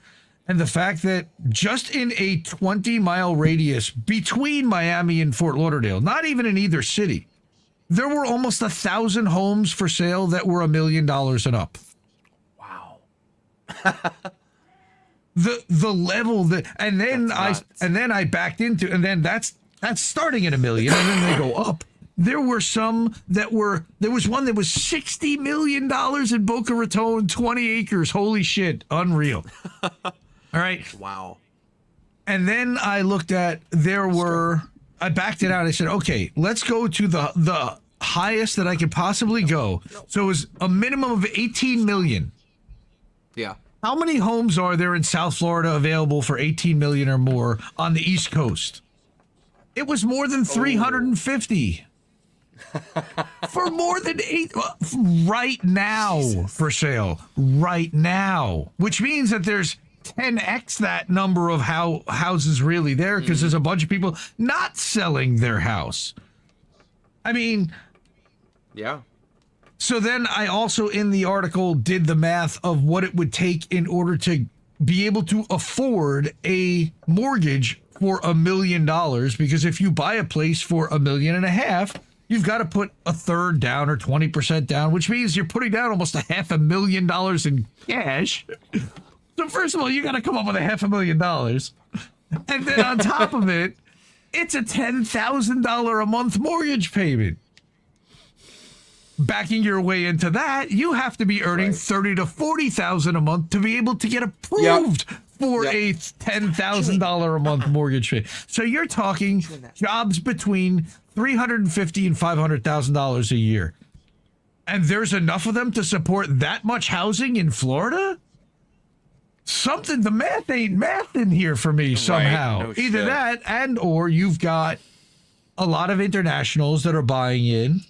and the fact that just in a 20-mile radius between Miami and Fort Lauderdale, not even in either city, there were almost 1,000 homes for sale that were $1 million and up. Wow. The level that, and then I backed into, and then that's starting at $1 million, and then they go up. There were some that there was one that was $60 million in Boca Raton, 20 acres. Holy shit. Unreal. All right. Wow. And then I looked at, I backed it out. I said, okay, let's go to the highest that I could possibly go. So it was a minimum of 18 million. Yeah. How many homes are there in South Florida available for 18 million or more on the East Coast? It was more than 350. For more than 8 right now for sale right now, which means that there's 10x that number of houses really there, because there's a bunch of people not selling their house. I mean, yeah. So then I also in the article did the math of what it would take in order to be able to afford a mortgage for $1 million, because if you buy a place for $1.5 million, you've got to put a third down or 20% down, which means you're putting down almost $500,000 in cash. So first of all, you got to come up with $500,000. And then on top of it, it's a $10,000 a month mortgage payment. Backing your way into that, you have to be earning $30,000 to $40,000 a month to be able to get approved for a $10,000 a month mortgage fee. So you're talking jobs between $350,000 and $500,000 a year, and there's enough of them to support that much housing in Florida. Something, the math ain't math in here for me somehow. No Either shit. that, and or you've got a lot of internationals that are buying in.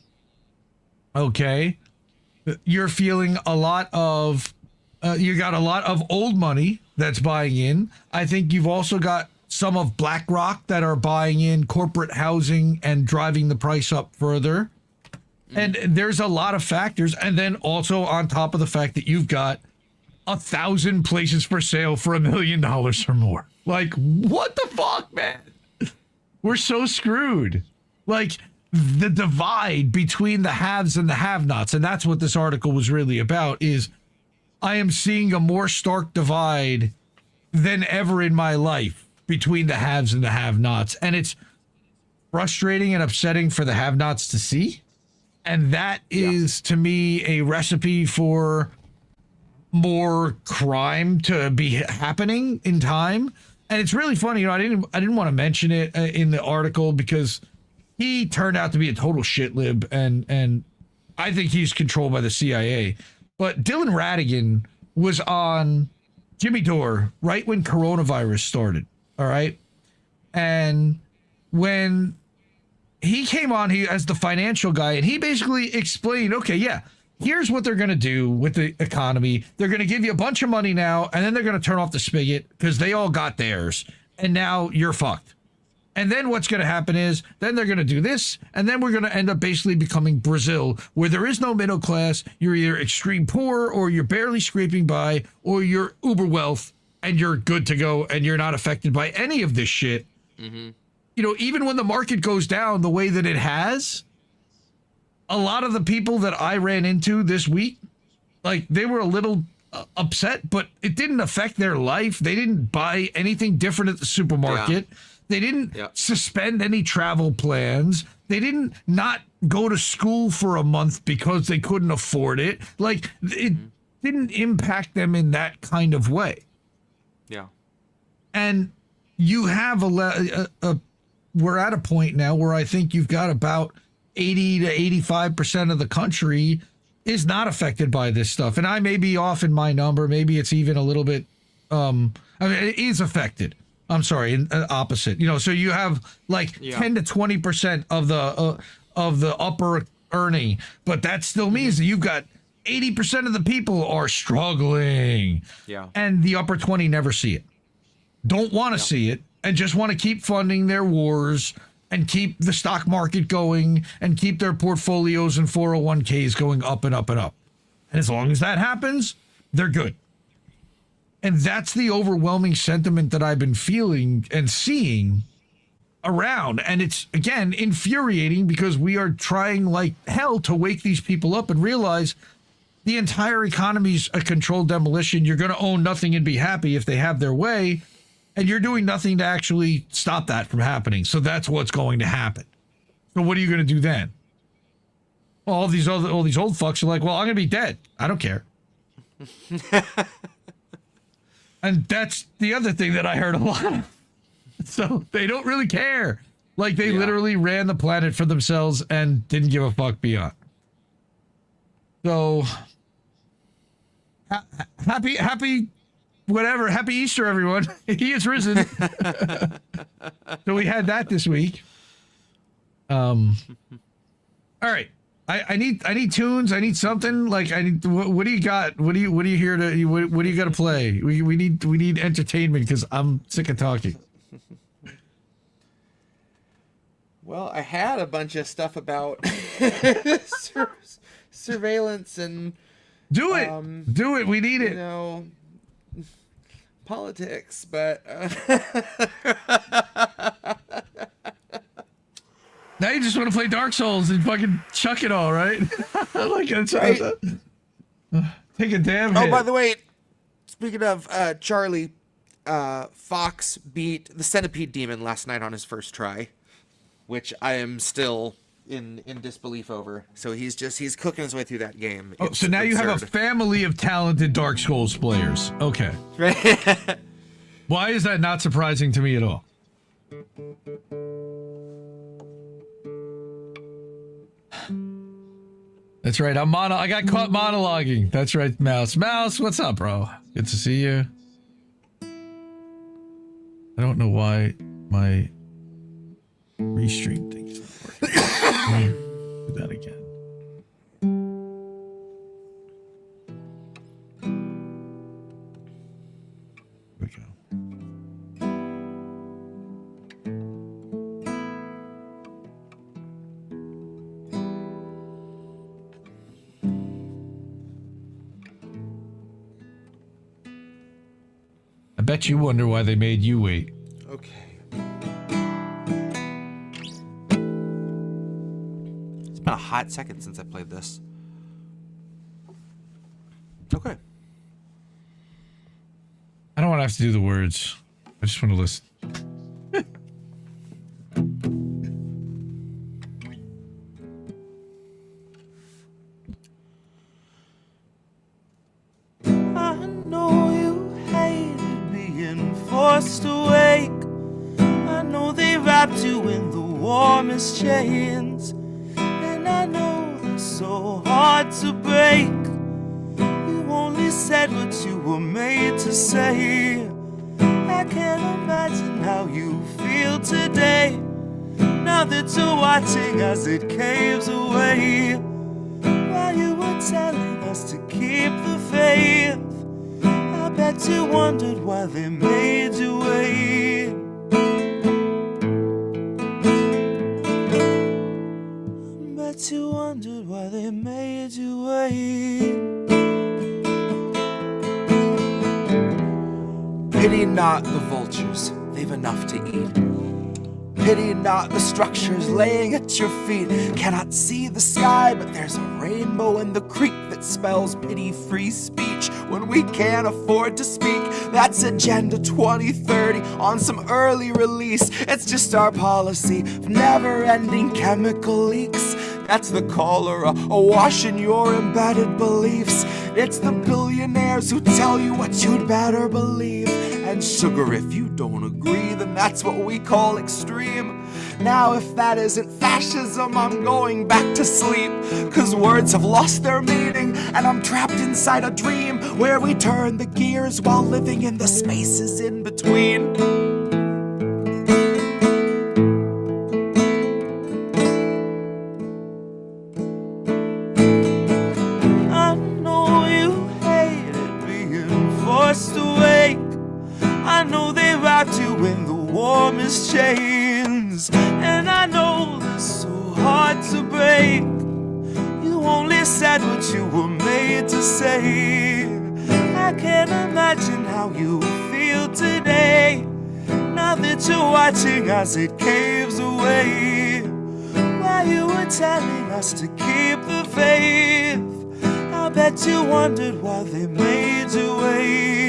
Okay, you're feeling a lot of, you got a lot of old money that's buying in. I think you've also got some of BlackRock that are buying in corporate housing and driving the price up further. And there's a lot of factors. And then also on top of the fact that you've got 1,000 places for sale for $1 million or more. Like, what the fuck, man? We're so screwed. Like, the divide between the haves and the have-nots, and that's what this article was really about, is I am seeing a more stark divide than ever in my life between the haves and the have-nots. And it's frustrating and upsetting for the have-nots to see. And that is, to me, a recipe for more crime to be happening in time. And it's really funny, you know, I didn't want to mention it in the article because he turned out to be a total shitlib, and I think he's controlled by the CIA. But Dylan Ratigan was on Jimmy Dore right when coronavirus started, all right? And when he came on as the financial guy, and he basically explained, okay, yeah, here's what they're going to do with the economy. They're going to give you a bunch of money now, and then they're going to turn off the spigot because they all got theirs, and now you're fucked. And then what's going to happen is then they're going to do this, and then we're going to end up basically becoming Brazil, where there is no middle class. You're either extreme poor, or you're barely scraping by, or you're uber wealth, and you're good to go, and you're not affected by any of this shit. Mm-hmm. You know, even when the market goes down the way that it has, a lot of the people that I ran into this week, like, they were a little upset, but it didn't affect their life. They didn't buy anything different at the supermarket. Yeah. They didn't suspend any travel plans. They didn't not go to school for a month because they couldn't afford it. Like, it didn't impact them in that kind of way. Yeah. And you have we're at a point now where I think you've got about 80 to 85% of the country is not affected by this stuff. And I may be off in my number. Maybe it's even a little bit, I mean, it is affected. I'm sorry, opposite. You know, so you have like 10 to 20% of the upper earning, but that still means that you've got 80% of the people are struggling. Yeah. And the upper 20 never see it. Don't want to see it, and just want to keep funding their wars and keep the stock market going and keep their portfolios and 401ks going up and up and up. And as long as that happens, they're good. And that's the overwhelming sentiment that I've been feeling and seeing around. And it's, again, infuriating because we are trying like hell to wake these people up and realize the entire economy's a controlled demolition. You're going to own nothing and be happy if they have their way. And you're doing nothing to actually stop that from happening. So that's what's going to happen. So what are you going to do then? Well, all these old fucks are like, well, I'm going to be dead. I don't care. And that's the other thing that I heard a lot of. So they don't really care. Like they literally ran the planet for themselves and didn't give a fuck beyond. So happy whatever. Happy Easter, everyone. He is risen. So we had that this week. All right. I need tunes. I need something. Like I need. What do you got? What do you here to? What do you got to play? We need entertainment because I'm sick of talking. Well, I had a bunch of stuff about surveillance and do it. We need it. You know, politics, but now you just want to play Dark Souls and fucking chuck it all, right? Like it's right. Take a damn hit. Oh, by the way, speaking of Charlie, Fox beat the Centipede Demon last night on his first try, which I am still in disbelief over. So he's cooking his way through that game. Oh, It's so now you have a absurd. family of talented Dark Souls players. Okay. Why is that not surprising to me at all? That's right. I got caught monologuing. That's right, Mouse. Mouse, what's up, bro? Good to see you. I don't know why my restream thing is not working. Do that again. Here we go. I bet you wonder why they made you wait. Okay. It's been a hot second since I played this. Okay. I don't want to have to do the words. I just want to listen. I know you hated being forced awake. I know they wrapped you in the warmest chains, and I know they're so hard to break. You only said what you were made to say. I can't imagine how you feel today, now that you're watching as it caves away. While you were telling us to keep the faith, I bet you wondered why they made you wait. I bet you wondered why they made you wait. Pity not the vultures, they've enough to eat. Pity not the structures laying at your feet. Cannot see the sky, but there's a rainbow in the creek that spells pity-free speech when we can't afford to speak. That's Agenda 2030 on some early release. It's just our policy of never-ending chemical leaks. That's the cholera awash in your embedded beliefs. It's the billionaires who tell you what you'd better believe. And sugar, if you don't agree, then that's what we call extreme. Now if that isn't fascism, I'm going back to sleep. Cause words have lost their meaning, and I'm trapped inside a dream where we turn the gears while living in the spaces in between. I know you hated being forced awake. I know they wrapped you in the warmest chains, and I know they're so hard to break. You only said what you were made to say. I can't imagine how you feel today, now that you're watching as it caves away. While you were telling us to keep the faith, I bet you wondered why they made you wait.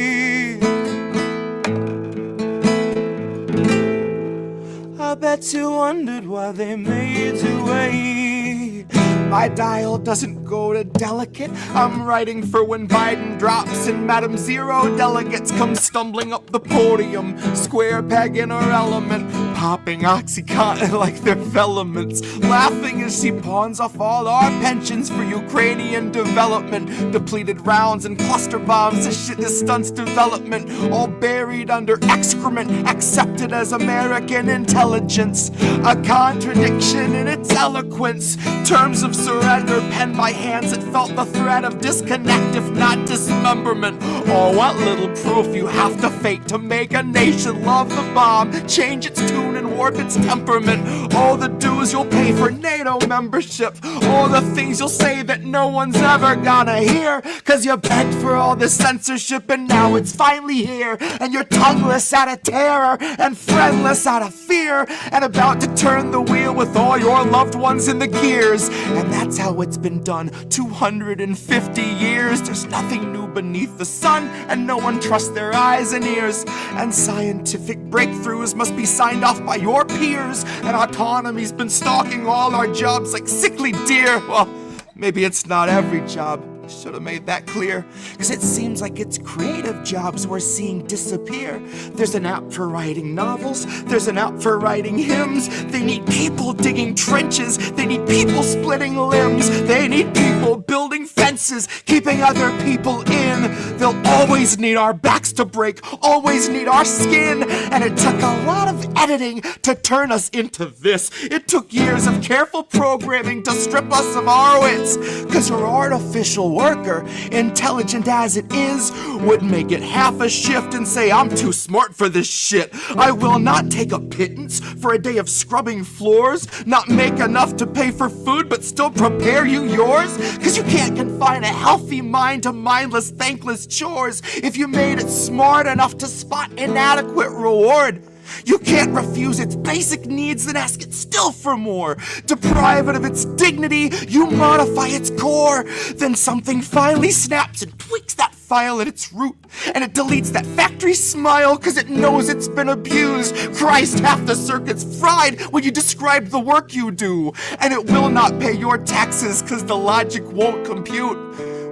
I bet you wondered why they made you wait. My dial doesn't go to delicate. I'm writing for when Biden drops and Madam Zero delegates come stumbling up the podium, square peg in her element, popping Oxycontin like they're filaments, laughing as she pawns off all our pensions for Ukrainian development, depleted rounds and cluster bombs. This shit is stunts development, all buried under excrement, accepted as American intelligence, a contradiction in its eloquence, terms of surrender penned by hands that felt the threat of disconnect if not dismemberment. Oh, what little proof you have to fake to make a nation love the bomb, change its tune and warp its temperament. All the dues you'll pay for NATO membership, all the things you'll say that no one's ever gonna hear, cause you begged for all the censorship and now it's finally here, and you're tongueless out of terror and friendless out of fear, and about to turn the wheel with all your loved ones in the gears. And that's how it's been done 250 years. There's nothing new beneath the sun, and no one trusts their eyes and ears, and scientific breakthroughs must be signed off by your peers, and autonomy's been stalking all our jobs like sickly deer. Well, maybe it's not every job. Should have made that clear, cause it seems like it's creative jobs we're seeing disappear. There's an app for writing novels, there's an app for writing hymns. They need people digging trenches, they need people splitting limbs, they need people building fences, keeping other people in. They'll always need our backs to break, always need our skin, and it took a lot of editing to turn us into this. It took years of careful programming to strip us of our wits, cause your artificial worker, intelligent as it is, would make it half a shift and say, I'm too smart for this shit. I will not take a pittance for a day of scrubbing floors, not make enough to pay for food but still prepare you yours, cause you can't confine a healthy mind to mindless, thankless chores. If you made it smart enough to spot inadequate reward, you can't refuse its basic needs, then ask it still for more. Deprive it of its dignity, you modify its core. Then something finally snaps and tweaks that file at its root, and it deletes that factory smile cause it knows it's been abused. Christ, half the circuit's fried when you describe the work you do, and it will not pay your taxes cause the logic won't compute.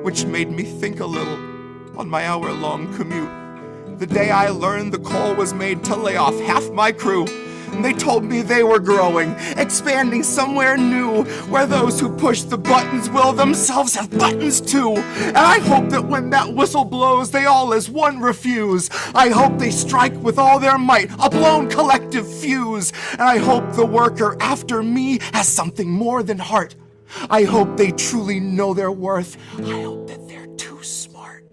Which made me think a little on my hour-long commute. The day I learned the call was made to lay off half my crew, and they told me they were growing, expanding somewhere new, where those who push the buttons will themselves have buttons too. And I hope that when that whistle blows, they all as one refuse. I hope they strike with all their might, a blown collective fuse. And I hope the worker after me has something more than heart. I hope they truly know their worth. I hope that they're too smart.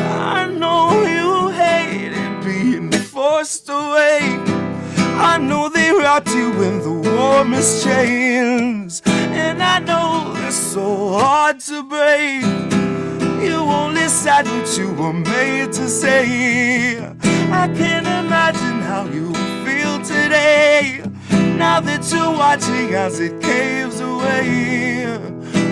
I know you hated being forced away. I know they wrapped you in the warmest chains, and I know it's so hard to break. You only said what you were made to say. I can't imagine how you feel today, now that you're watching as it caves away.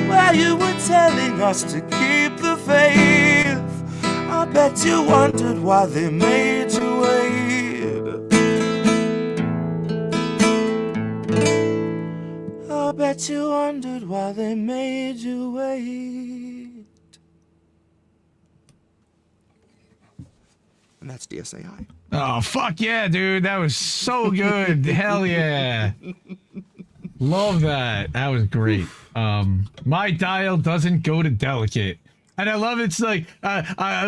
While you were telling us to keep the faith, I bet you wondered why they made you wait. I bet you wondered why they made you wait. And that's DSAI. Oh, fuck yeah, dude. That was so good. Hell yeah. Love that. That was great. My dial doesn't go to delicate. And I love it's like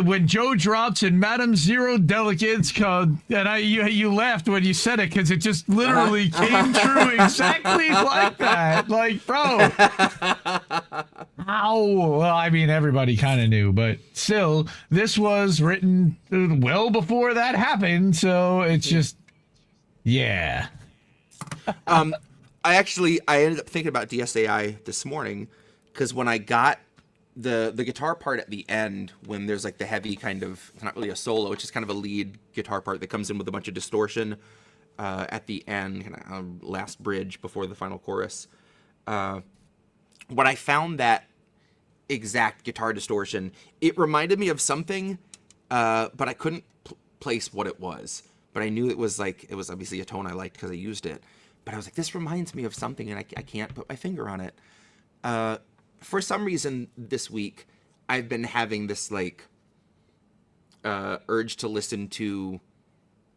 when Joe drops and Madam Zero delegates come, and you laughed when you said it because it just literally came true exactly like that. Like, bro, ow. Well, I mean, everybody kind of knew, but still, this was written well before that happened, so it's just, yeah. I ended up thinking about DSAI this morning because when I got the guitar part at the end, when there's like the heavy kind of, it's not really a solo, it's just kind of a lead guitar part that comes in with a bunch of distortion at the end, kind of last bridge before the final chorus. When I found that exact guitar distortion, it reminded me of something, but I couldn't place what it was. But I knew it was obviously a tone I liked because I used it. But I was like, this reminds me of something, and I can't put my finger on it. For some reason this week, I've been having this like urge to listen to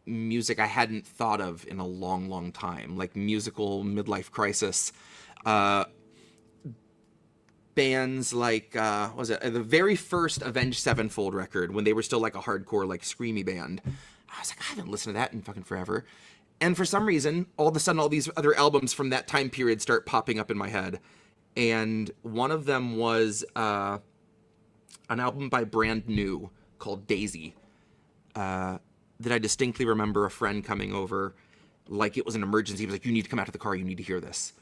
music I hadn't thought of in a long, long time, like musical midlife crisis. Bands like, what was it? The very first Avenged Sevenfold record, when they were still like a hardcore, like screamy band. I was like, I haven't listened to that in fucking forever. And for some reason, all of a sudden, all these other albums from that time period start popping up in my head. And one of them was an album by Brand New called Daisy. That I distinctly remember a friend coming over like it was an emergency. He was like, you need to come out to the car. You need to hear this.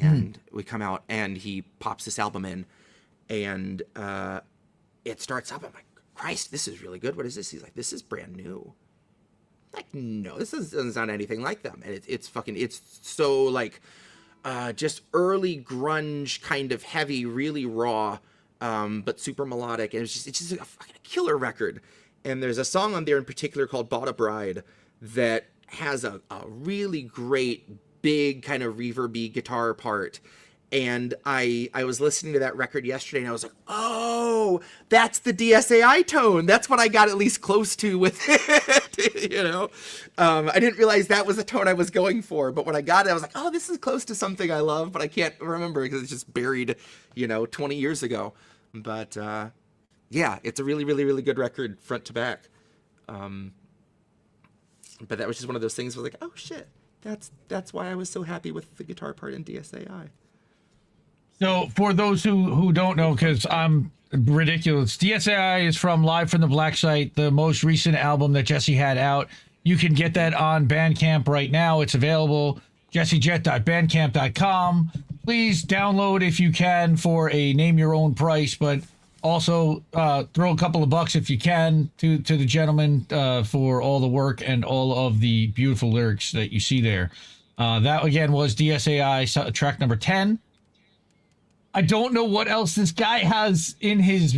And we come out and he pops this album in and it starts up. I'm like, Christ, this is really good. What is this? He's like, this is Brand New. Like, no, this doesn't sound anything like them. And it's so like just early grunge, kind of heavy, really raw, but super melodic. And it's just a fucking killer record. And there's a song on there in particular called Bought a Bride that has a really great, big kind of reverby guitar part. And I was listening to that record yesterday and I was like, oh, that's the DSAI tone. That's what I got at least close to with it, you know? I didn't realize that was the tone I was going for, but when I got it, I was like, oh, this is close to something I love, but I can't remember because it's just buried, 20 years ago. But yeah, it's a really, really, really good record front to back. But that was just one of those things where I was like, oh shit, that's why I was so happy with the guitar part in DSAI. So for those who don't know, because I'm ridiculous, DSAI is from Live from the Black Site, the most recent album that Jesse had out. You can get that on Bandcamp right now. It's available, jessejett.bandcamp.com. Please download if you can for a name your own price, but also throw a couple of bucks if you can to the gentleman for all the work and all of the beautiful lyrics that you see there. That again was DSAI track number 10. I don't know what else this guy has in his,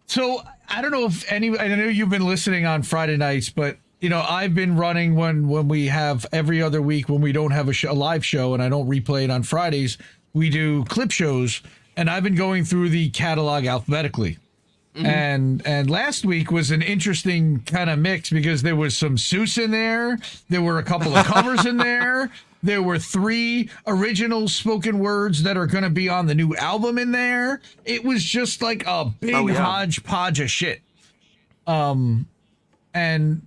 so I don't know if I know you've been listening on Friday nights, but I've been running when we have every other week when we don't have a live show and I don't replay it on Fridays, we do clip shows and I've been going through the catalog alphabetically. Mm-hmm. And last week was an interesting kind of mix because there was some Seuss in there. There were a couple of covers in there. There were 3 original spoken words that are going to be on the new album in there. It was just like a big hodgepodge of shit. And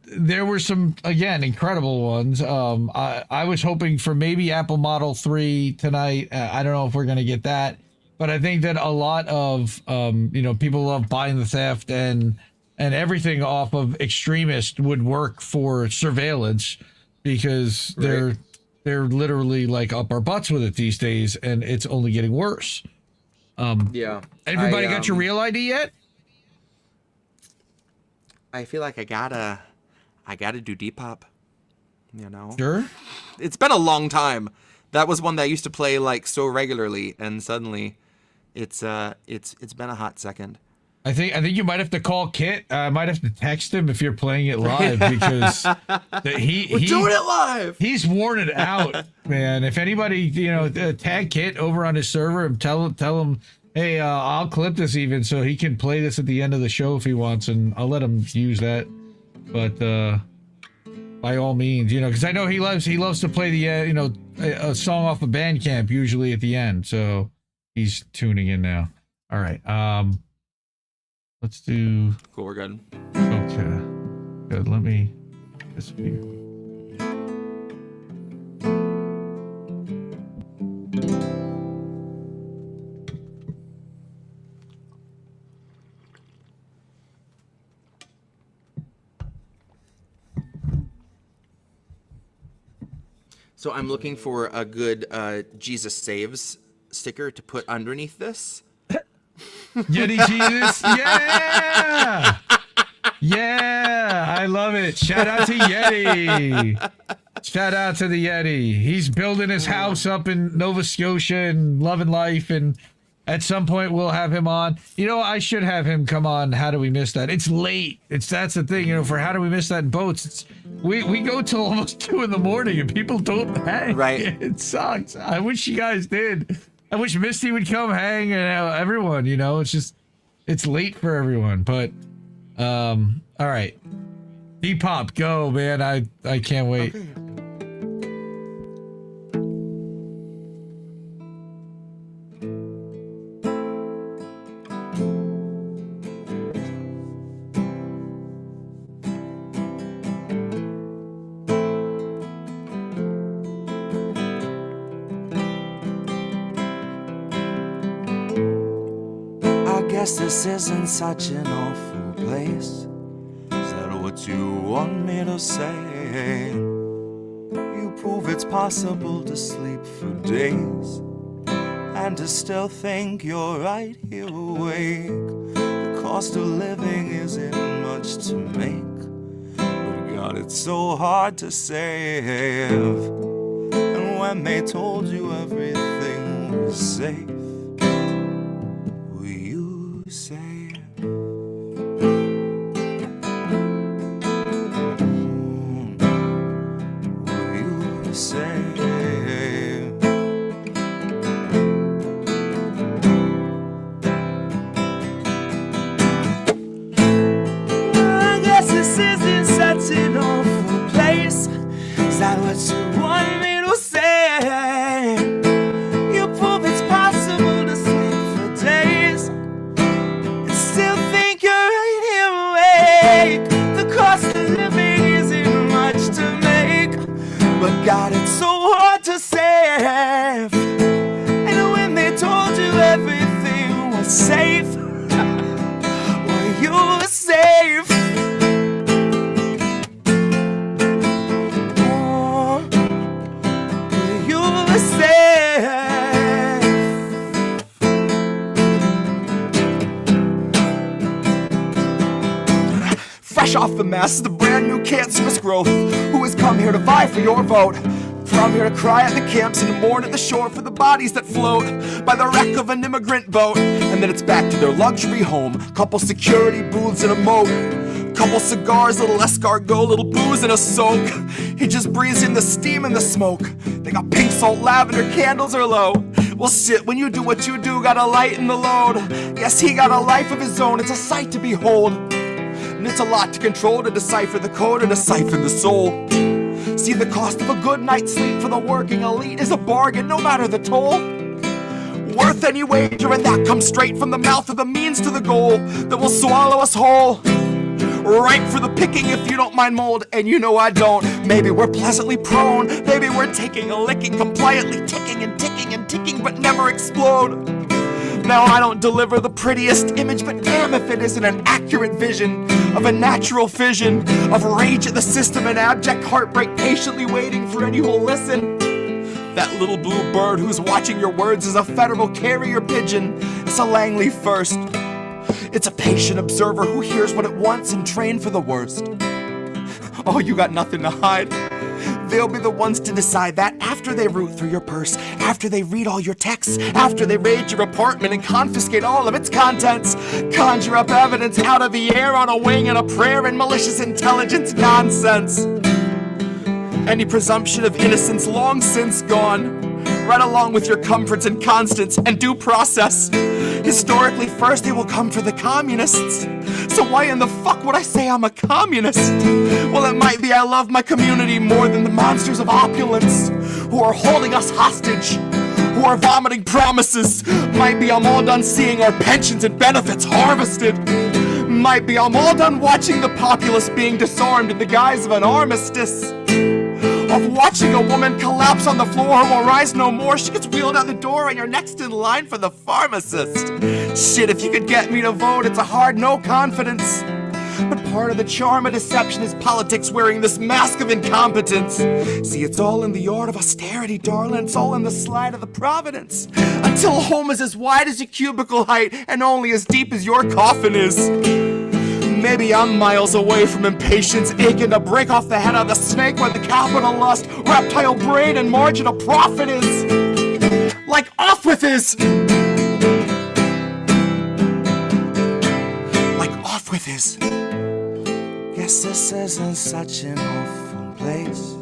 there were some, again, incredible ones. I was hoping for maybe Apple Model 3 tonight. I don't know if we're going to get that. But I think that a lot of, people love Buying the Theft and everything off of Extremist would work for Surveillance because they're literally like up our butts with it these days and it's only getting worse. Yeah. Everybody got your Real ID yet? I feel like I gotta do Depop, Sure. It's been a long time. That was one that I used to play like so regularly and suddenly it's been a hot second. I think you might have to call Kit. I might have to text him if you're playing it live because we're doing it live. He's worn it out, man. If anybody, tag Kit over on his server and tell him, hey, I'll clip this even so he can play this at the end of the show if he wants, and I'll let him use that. But by all means, because I know he loves to play the a song off of Bandcamp usually at the end. So he's tuning in now. All right. Let's do. Cool, we're good. Okay. Good. Let me disappear. So I'm looking for a good Jesus Saves sticker to put underneath this. Yeti Jesus, yeah, I love it. Shout out to Yeti. Shout out to the Yeti. He's building his house up in Nova Scotia and loving life. And at some point we'll have him on. I should have him come on. How do we miss that? It's late. That's the thing. For How Do We Miss That in Boats? We go till almost 2 a.m. and people don't hang. Right. It sucks. I wish you guys did. I wish Misty would come hang and everyone, you know, it's late for everyone, but all right. Depop, go, man. I can't wait. Okay. Guess this isn't such an awful place. Is that what you want me to say? You prove it's possible to sleep for days and to still think you're right here awake. The cost of living isn't much to make, but God, it's so hard to save. And when they told you everything was safe, say will you say I guess this isn't such an awful place. Is that what you want me to say? You prove it's possible to sleep for days, still think you're right here awake. The cost of living isn't much to make, but God, it's so hard to save. And when they told you everything was safe, were you safe? Oh, were you safe? Fresh off the mess, the brand new cancerous growth, who has come here to vie for your vote. From here to cry at the camps and to mourn at the shore for the bodies that float by the wreck of an immigrant boat. And then it's back to their luxury home, couple security booths and a moat, couple cigars, little escargot, little booze and a soak. He just breathes in the steam and the smoke. They got pink salt, lavender, candles are low. Well shit, when you do what you do, gotta lighten the load. Yes, he got a life of his own, it's a sight to behold. And it's a lot to control, to decipher the code and to siphon the soul. See, the cost of a good night's sleep for the working elite is a bargain, no matter the toll. Worth any wager, and that comes straight from the mouth of the means to the goal that will swallow us whole. Ripe for the picking if you don't mind mold, and you know I don't. Maybe we're pleasantly prone, maybe we're taking a licking, compliantly ticking and ticking and ticking, but never explode. Now I don't deliver the prettiest image, but damn if it isn't an accurate vision of a natural fission of rage at the system and abject heartbreak, patiently waiting for any who'll listen. That little blue bird who's watching your words is a federal carrier pigeon. It's a Langley first. It's a patient observer who hears what it wants and trained for the worst. Oh, you got nothing to hide. They'll be the ones to decide that after they root through your purse, after they read all your texts, after they raid your apartment and confiscate all of its contents, conjure up evidence out of the air on a wing and a prayer and malicious intelligence nonsense. Any presumption of innocence long since gone, right along with your comforts and constants and due process. Historically, first they will come for the communists. So why in the fuck would I say I'm a communist? Well, it might be I love my community more than the monsters of opulence who are holding us hostage, who are vomiting promises. Might be I'm all done seeing our pensions and benefits harvested. Might be I'm all done watching the populace being disarmed in the guise of an armistice. Of watching a woman collapse on the floor who will rise no more. She gets wheeled out the door and you're next in line for the pharmacist. Shit, if you could get me to vote, it's a hard no confidence. But part of the charm of deception is politics wearing this mask of incompetence. See, it's all in the art of austerity, darling. It's all in the slide of the providence. Until home is as wide as your cubicle height and only as deep as your coffin is. Maybe I'm miles away from impatience, aching to break off the head of the snake where the capital lust, reptile brain, and marginal profit is. Like off with his. Like off with his. Guess this isn't such an awful place.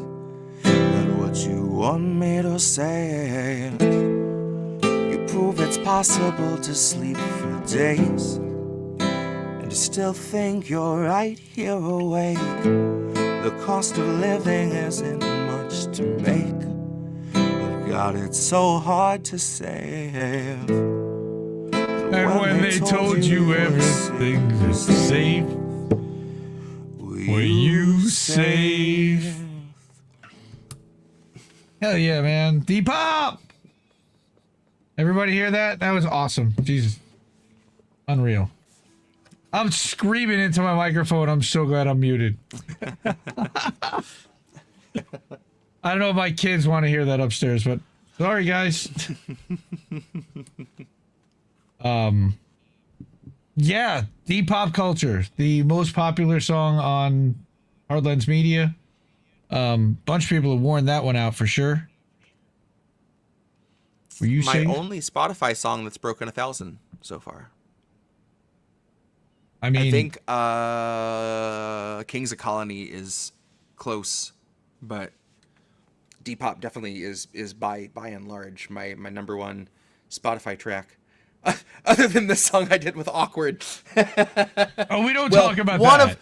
Not what you want me to say. You prove it's possible to sleep for days and to still think you're right here awake. The cost of living isn't much to make, but God, it's so hard to save. And when they told you everything is safe, were you safe? Hell yeah, man. Depop! Everybody hear that? That was awesome. Jesus. Unreal. I'm screaming into my microphone. I'm so glad I'm muted. I don't know if my kids want to hear that upstairs, but sorry, guys. Yeah, Depop Culture, the most popular song on Hardlands Media. Bunch of people have worn that one out for sure. Were you My saying? only Spotify song that's broken 1,000 so far. I mean, I think Kings of Colony is close, but Depop definitely is by and large my number one Spotify track. Other than the song I did with Awkward. oh, we don't talk about that.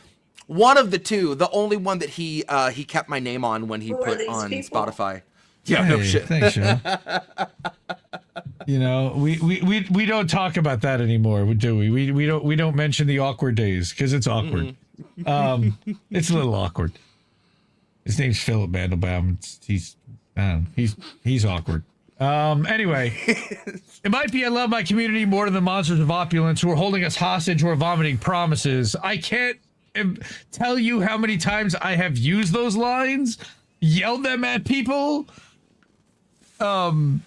One of the two, the only one that he kept my name on when he put on Spotify. Yeah, no Hey, shit. Thanks, Sean. You know, we don't talk about that anymore, do we? We don't mention the awkward days because it's awkward. It's a little awkward. His name's Philip Mandelbaum. He's awkward. Anyway, it might be I love my community more than the monsters of opulence who are holding us hostage or vomiting promises. I can't tell you how many times I have used those lines, yelled them at people, and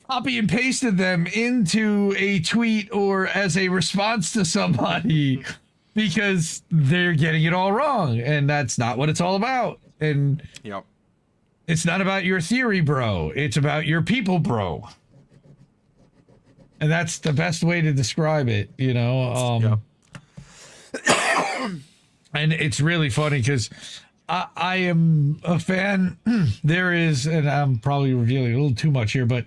copy and pasted them into a tweet or as a response to somebody because they're getting it all wrong, and that's not what it's all about. And Yep. it's not about your theory, bro. It's about your people, bro. And that's the best way to describe it, you know? And it's really funny because I am a fan. There is, and I'm probably revealing a little too much here, but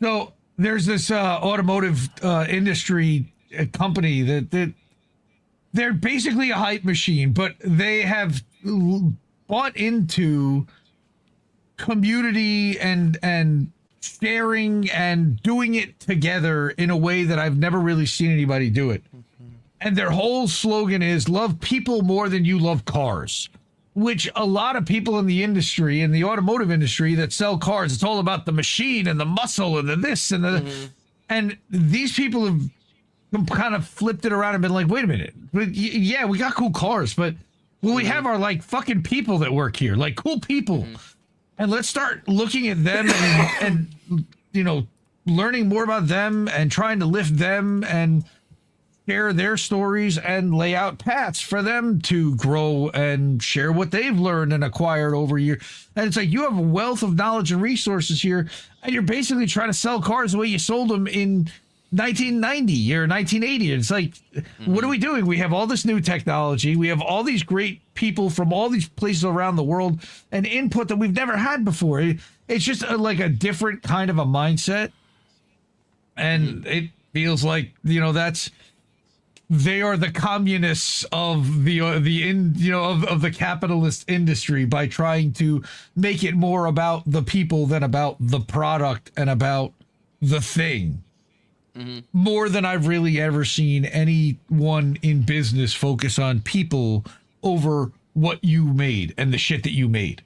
so there's this automotive industry company that they're basically a hype machine, but they have bought into community and sharing and doing it together in a way that I've never really seen anybody do it. And their whole slogan is love people more than you love cars, which a lot of people in the industry, in the automotive industry that sell cars, it's all about the machine and the muscle and the this and the, and these people have kind of flipped it around and been like, wait a minute. Yeah, we got cool cars, but we have our like fucking people that work here, like cool people. And let's start looking at them and you know, learning more about them and trying to lift them and share their stories and lay out paths for them to grow and share what they've learned and acquired over years. And it's like you have a wealth of knowledge and resources here, and you're basically trying to sell cars the way you sold them in 1990 or 1980. It's like, what are we doing? We have all this new technology. We have all these great people from all these places around the world and input that we've never had before. It's just like a different kind of a mindset. And it feels like, you know, they are the communists of the capitalist industry by trying to make it more about the people than about the product and about the thing. More than I've really ever seen anyone in business focus on people over what you made and the shit that you made.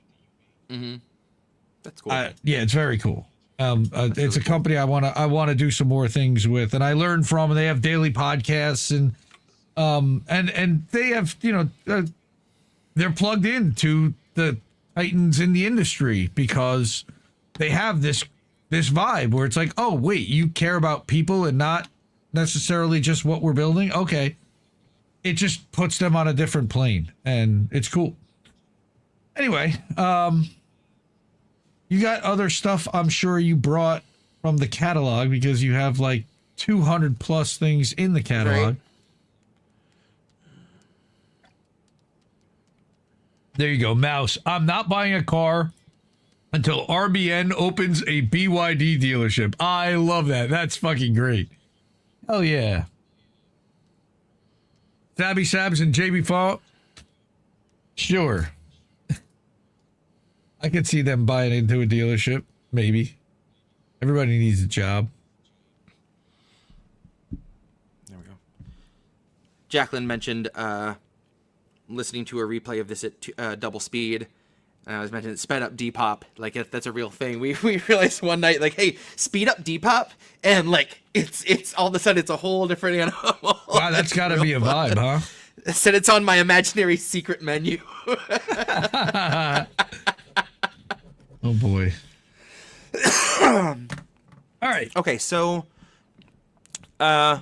That's cool. Yeah, it's very cool. It's a company I want to do some more things with, and I learn from. And they have daily podcasts, and they have, you know, they're plugged into the titans in the industry because they have this vibe where it's like, oh wait, you care about people and not necessarily just what we're building. Okay, it just puts them on a different plane, and it's cool. Anyway, you got other stuff I'm sure you brought from the catalog because you have like 200 plus things in the catalog. Right. There you go, Mouse. I'm not buying a car until RBN opens a BYD dealership. I love that. That's fucking great. Hell yeah. Sabby Sabs and JB Fall? Sure. I could see them buying into a dealership. Maybe. Everybody needs a job. There we go. Jacqueline mentioned listening to a replay of this at double speed. And I was mentioning sped up Depop. Like, if that's a real thing. We realized one night, like, hey, speed up Depop, and like it's all of a sudden it's a whole different animal. Wow, that's got to be a vibe, huh? Said it's on my imaginary secret menu. Oh boy. All right. Okay, so the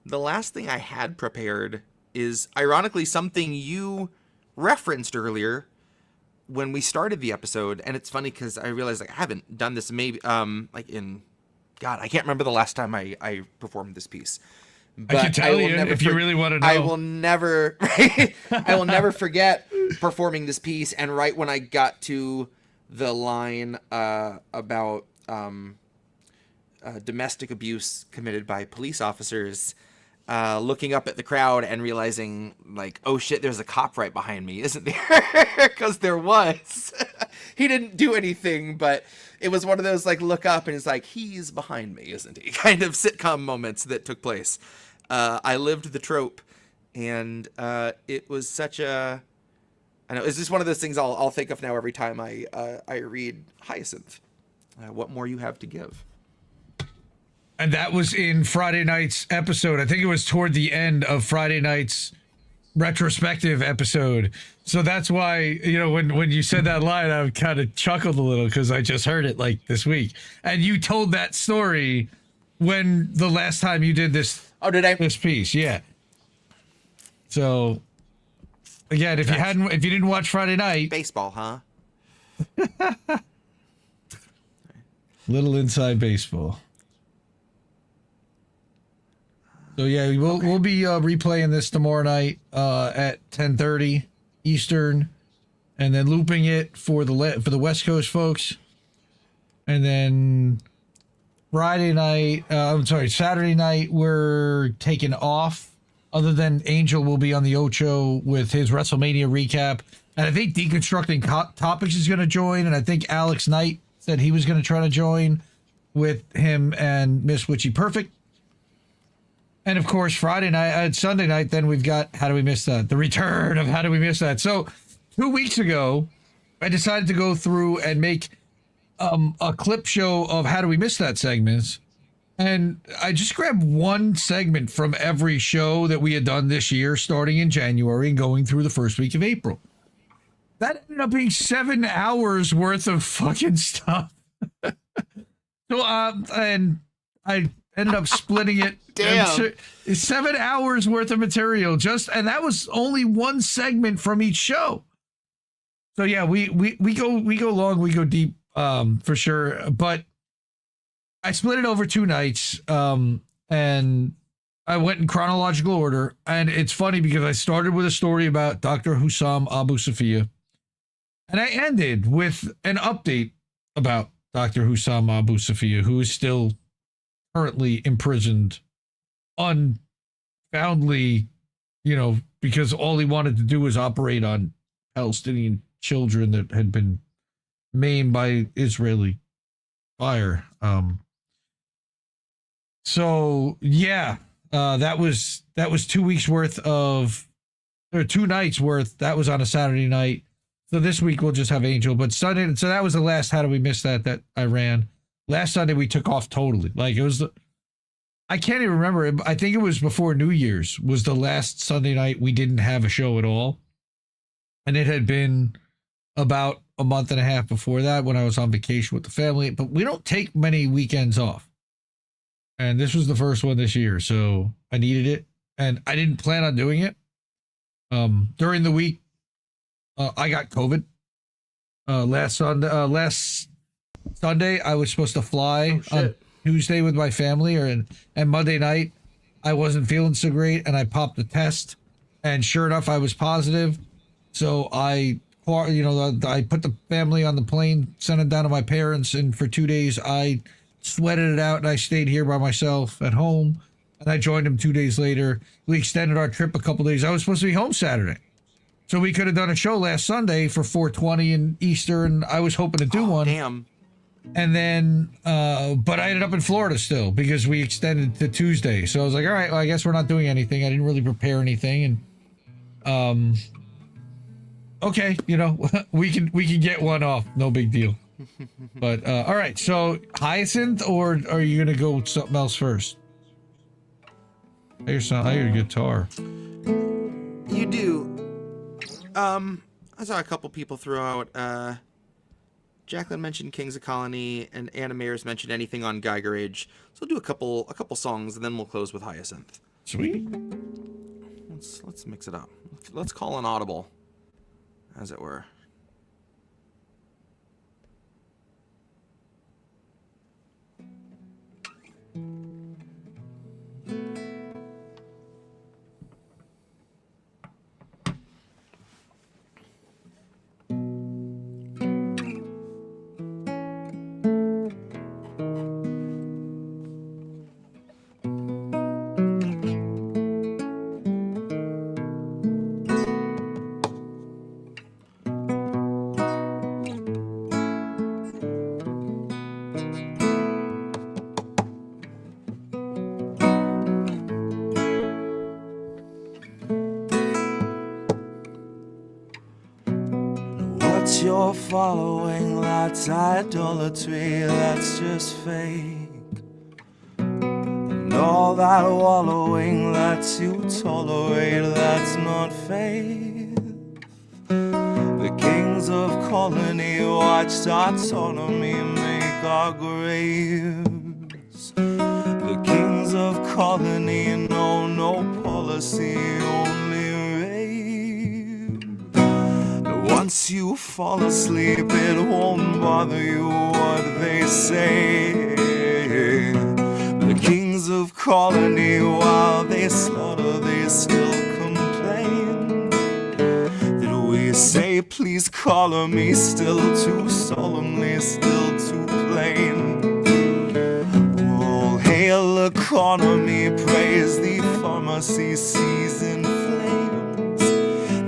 last thing I had prepared is ironically something you referenced earlier when we started the episode, and it's funny because I realized like I haven't done this maybe like in God, I can't remember the last time I performed this piece. But I can tell you if you really want to know. I will never forget performing this piece, and right when I got to the line about domestic abuse committed by police officers, looking up at the crowd and realizing, like, oh shit, there's a cop right behind me, isn't there? Because there was. He didn't do anything, but it was one of those, like, look up and it's like, he's behind me, isn't he? Kind of sitcom moments that took place. I lived the trope, and it was such a... I know, it's just one of those things I'll think of now every time I read Hyacinth. What more you have to give. And that was in Friday night's episode. I think it was toward the end of Friday night's retrospective episode. So that's why, you know, when you said that line, I kind of chuckled a little because I just heard it like this week. And you told that story when the last time you did this. Oh, did I? This piece, yeah. So again, if you didn't watch Friday night, baseball, huh? Little inside baseball. So yeah, we'll be replaying this tomorrow night at 10:30 Eastern, and then looping it for the West Coast folks, and then Saturday night we're taking off. Other than Angel will be on the Ocho with his WrestleMania recap, and I think Deconstructing Topics is going to join, and I think Alex Knight said he was going to try to join with him and Miss Witchy Perfect. And of course, Sunday night, then we've got How Do We Miss That? The return of How Do We Miss That? So 2 weeks ago, I decided to go through and make a clip show of How Do We Miss That segments. And I just grabbed one segment from every show that we had done this year, starting in January and going through the first week of April. That ended up being 7 hours worth of fucking stuff. So, and I ended up splitting it. Damn. 7 hours worth of material, and that was only one segment from each show. So yeah, we go long, we go deep, for sure. But I split it over 2 nights, and I went in chronological order. And it's funny because I started with a story about Dr. Hussam Abu Safia, and I ended with an update about Dr. Hussam Abu Safia, who is still currently imprisoned unfoundly, because all he wanted to do was operate on Palestinian children that had been maimed by Israeli fire. So yeah, that was 2 weeks worth of, or 2 nights worth. That was on a Saturday night. So this week we'll just have Angel, but Sunday. So that was the last How Do We Miss That I ran. Last Sunday we took off totally. Like it was, I can't even remember. I think it was before New Year's was the last Sunday night we didn't have a show at all. And it had been about a month and a half before that when I was on vacation with the family. But we don't take many weekends off. And this was the first one this year. So I needed it. And I didn't plan on doing it. During the week, I got COVID. Last Sunday, I was supposed to fly on Tuesday with my family, and Monday night, I wasn't feeling so great, and I popped the test, and sure enough, I was positive. So I I put the family on the plane, sent it down to my parents, and for 2 days I sweated it out, and I stayed here by myself at home, and I joined them 2 days later. We extended our trip a couple days. I was supposed to be home Saturday, so we could have done a show last Sunday for 420 and Easter, and I was hoping to do one. Damn. And then, but I ended up in Florida still because we extended to Tuesday. So I was like, all right, well, I guess we're not doing anything. I didn't really prepare anything, and okay, we can get one off, no big deal. But all right, so Hyacinth, or are you gonna go with something else first? I hear a guitar. You do. I saw a couple people throw out. Jacqueline mentioned Kings of Colony, and Anna Mayers mentioned anything on Geiger Age. So we'll do a couple songs, and then we'll close with Hyacinth. Sweet. Let's mix it up. Let's call an audible, as it were. You're following, that's idolatry, that's just fake. And all that wallowing that you tolerate, that's not faith. The kings of colony watched autonomy make our graves. The kings of colony know no policy, only once you fall asleep, it won't bother you what they say. The kings of colony, while they slaughter, they still complain. Did we say, please color me, still too solemnly, still too plain? Oh, hail economy, praise the pharmacy, season flames.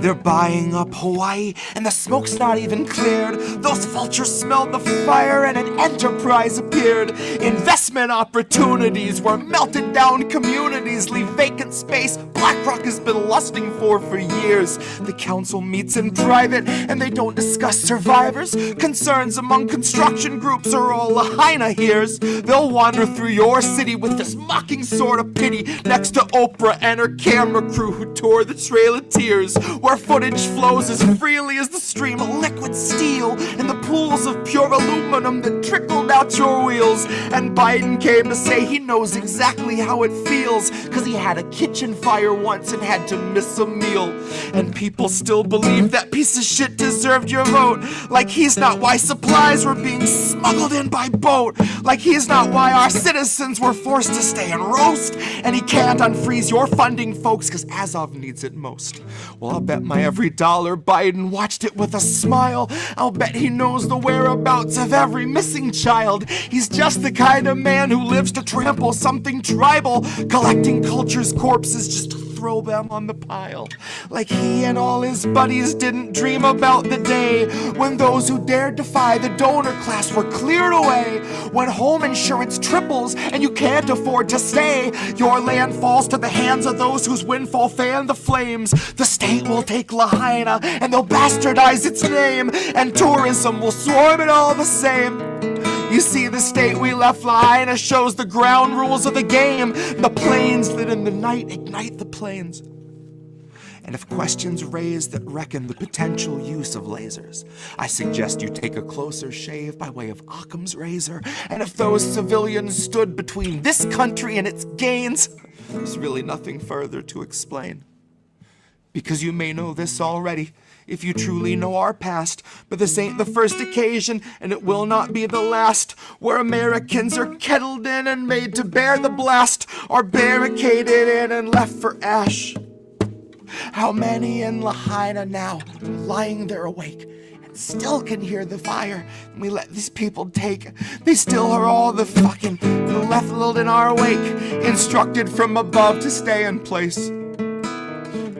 They're buying up Hawaii, and the smoke's not even cleared. Those vultures smelled the fire, and an enterprise appeared. Investment opportunities were melted down. Communities leave vacant space BlackRock has been lusting for years. The council meets in private, and they don't discuss survivors. Concerns among construction groups are all Lahaina hears. They'll wander through your city with this mocking sort of pity, next to Oprah and her camera crew who tore the Trail of Tears, where footage flows as freely as the stream of liquid steel in the pools of pure aluminum that trickled out your wheels. And Biden came to say he knows exactly how it feels, cause he had a kitchen fire once and had to miss a meal. And people still believe that piece of shit deserved your vote, like he's not why supplies were being smuggled in by boat, like he's not why our citizens were forced to stay and roast. And he can't unfreeze your funding, folks, cause Azov needs it most. Well, I'll bet my every dollar Biden watched it with a smile. I'll bet he knows the whereabouts of every missing child. He's just the kind of man who lives to trample something tribal, collecting culture's corpses just to throw them on the pile. Like he and all his buddies didn't dream about the day when those who dared defy the donor class were cleared away. When home insurance triples and you can't afford to stay, your land falls to the hands of those whose windfall fan the flames. The state will take Lahaina and they'll bastardize its name, and tourism will swarm it all the same. You see, the state we left Lahaina shows the ground rules of the game. The planes that in the night ignite the planes. And if questions raised that reckon the potential use of lasers, I suggest you take a closer shave by way of Occam's razor. And if those civilians stood between this country and its gains, there's really nothing further to explain. Because you may know this already, if you truly know our past, but this ain't the first occasion, and it will not be the last, where Americans are kettled in and made to bear the blast, are barricaded in and left for ash. How many in Lahaina now are lying there awake and still can hear the fire we let these people take? They still are all the fucking left in our wake, instructed from above to stay in place.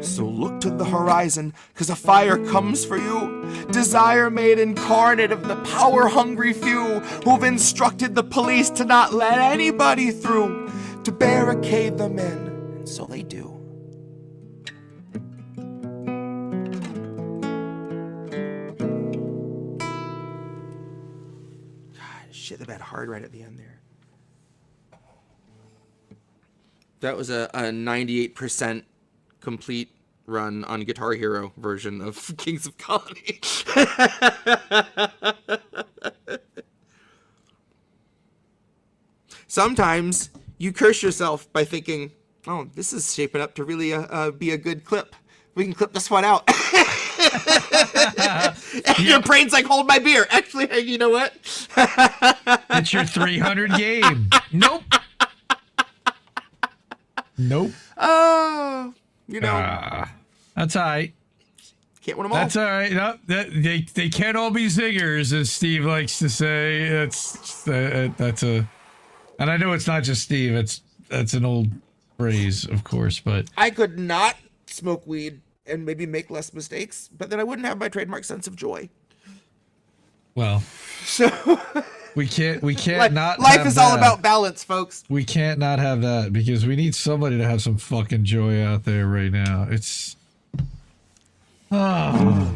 So look to the horizon, 'cause a fire comes for you. Desire made incarnate of the power-hungry few who've instructed the police to not let anybody through, to barricade them in, and so they do. God, shit, they got hard right at the end there. That was a 98% complete run on Guitar Hero version of Kings of Colony. Sometimes you curse yourself by thinking, oh, this is shaping up to really be a good clip. We can clip this one out. And your brain's like, hold my beer. Actually, hey, you know what? It's your 300 game. Nope. Nope. Oh, you know. That's all right. Can't win them all. That's all right. No, they can't all be zingers, as Steve likes to say. That's a, and I know it's not just Steve. That's an old phrase, of course. But I could not smoke weed and maybe make less mistakes, but then I wouldn't have my trademark sense of joy. Well, so we can't not. Life have is that. all about balance, folks. We can't not have that because we need somebody to have some fucking joy out there right now. It's. Oh.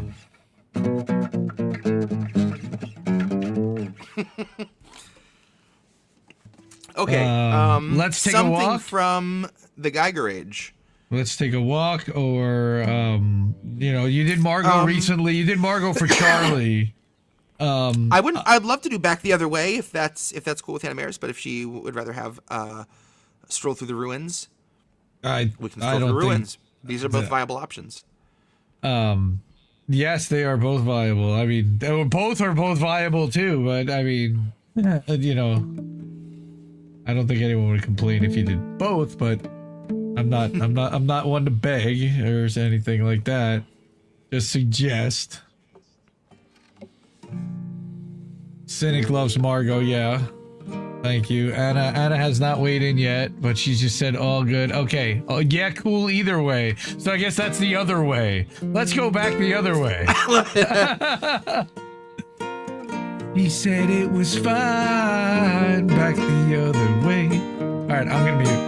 Okay. Let's take a something walk from the Geiger Age. Let's take a walk, or you did Margot recently. You did Margot for Charlie. I'd love to do Back the Other Way if that's cool with Hannah Maris, but if she would rather have Stroll Through the Ruins, we can Stroll Through the Ruins. These are both viable options. Yes, they are both viable. I mean, both are both viable too. But I mean, I don't think anyone would complain if you did both. But I'm not one to beg or anything like that. Just suggest. Cynic loves Margot, yeah. Thank you. Anna has not weighed in yet, but she just said all good. Okay. Oh, yeah, cool either way. So I guess that's the other way. Let's go back the other way. He said it was fine back the other way. All right, I'm gonna mute.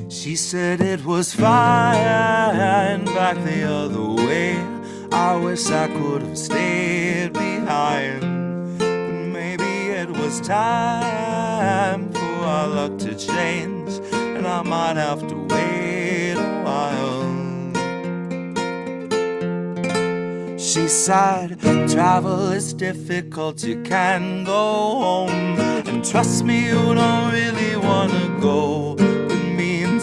She said it was fine back the other way. I wish I could have stayed behind, but maybe it was time for our luck to change, and I might have to wait a while. She sighed, travel is difficult, you can go home, and trust me, you don't really wanna go.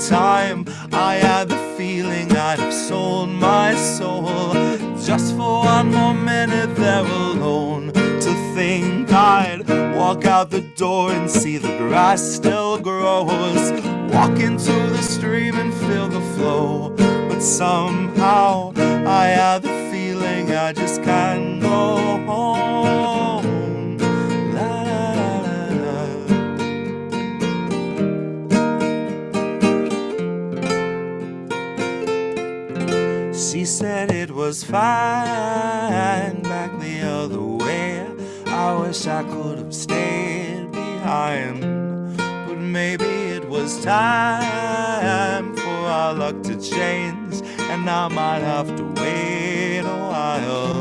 Time I had the feeling I'd have sold my soul just for one more minute there alone, to think I'd walk out the door and see the grass still grows, walk into the stream and feel the flow, but somehow I had the feeling I just can't go home. She said it was fine back the other way. I wish I could have stayed behind, but maybe it was time for our luck to change, and I might have to wait a while.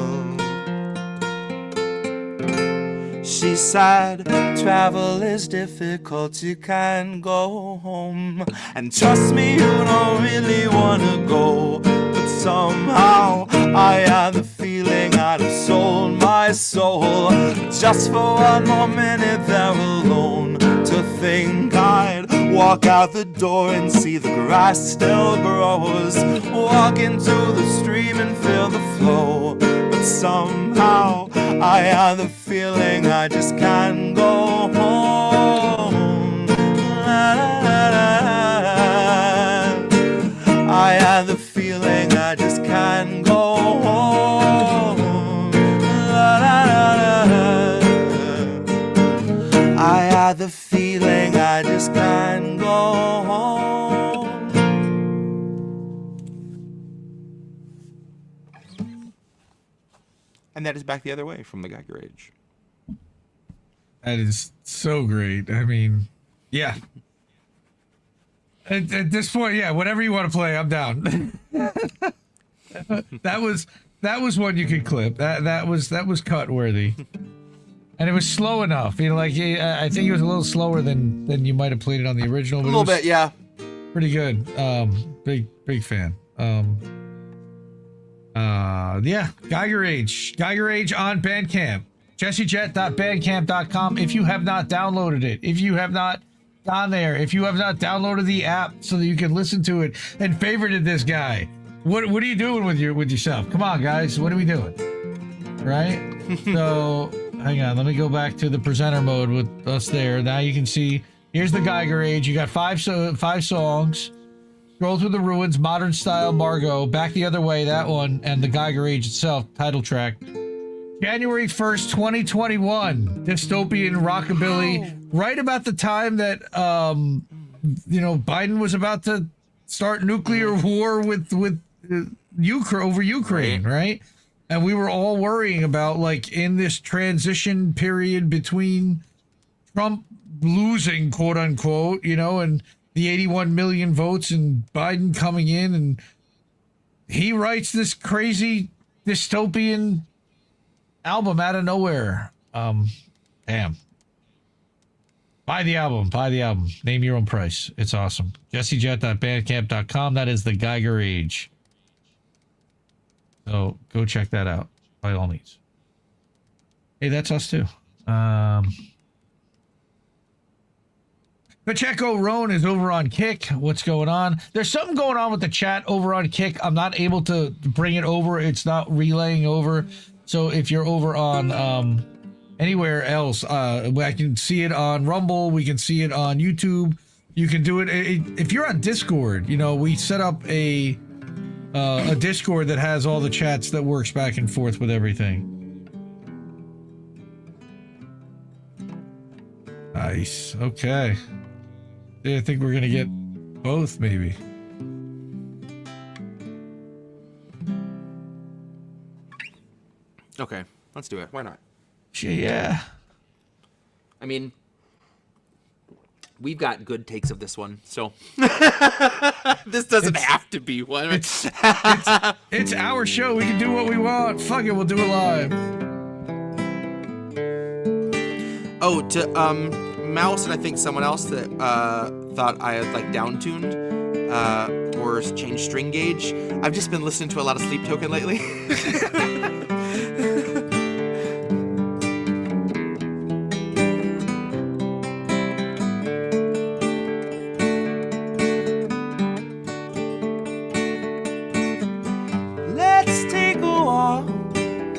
She said, travel is difficult, you can't go home, and trust me, you don't really wanna go. Somehow I had the feeling I'd have sold my soul just for one more minute there alone, to think I'd Walk out the door and see the grass still grows. Walk into the stream and feel the flow. But somehow I have the feeling I just can't go home. I have the feeling I just can't go home. I had the feeling I just can't go home. And that is Back the Other Way from the Geiger Age. That is so great. I mean, yeah. At this point, yeah, whatever you want to play, I'm down. That was one you could clip. That was cut worthy. And it was slow enough. You know, like I think it was a little slower than you might have played it on the original. But A little bit, yeah. Pretty good. Big fan. Yeah, Geiger Age on Bandcamp. JesseJett.bandcamp.com. If you have not downloaded it, if you have not gone there, if you have not downloaded the app so that you can listen to it and favorited this guy, what are you doing with yourself? Come on, guys, what are we doing? Right? So hang on, let me go back to the presenter mode with us there. Now you can see here's the Geiger Age. You got five songs. Scroll Through the Ruins, Modern Style, Margot, Back the Other Way, that one, and the Geiger Age itself, title track. January 1st, 2021, dystopian rockabilly, right about the time that, Biden was about to start nuclear war with Ukraine, over Ukraine, right? And we were all worrying about, like, in this transition period between Trump losing, quote unquote, and the 81 million votes and Biden coming in, and he writes this crazy dystopian album out of nowhere. Damn. Buy the album. Name your own price. It's awesome. JesseJett.bandcamp.com. That is the Geiger Age. So go check that out by all means. Hey, that's us too. Pacheco Roan is over on Kick. What's going on? There's something going on with the chat over on Kick. I'm not able to bring it over. It's not relaying over. So if you're over on anywhere else, I can see it on Rumble. We can see it on YouTube. You can do it. If you're on Discord, we set up a Discord that has all the chats that works back and forth with everything. Nice. Okay. I think we're going to get both, maybe. Okay, let's do it. Why not? Yeah. I mean, we've got good takes of this one, so this doesn't have to be one. It's our show. We can do what we want. Fuck it, we'll do it live. Oh, to Mouse and I think someone else that thought I had like downtuned or changed string gauge. I've just been listening to a lot of Sleep Token lately. Let's take a walk,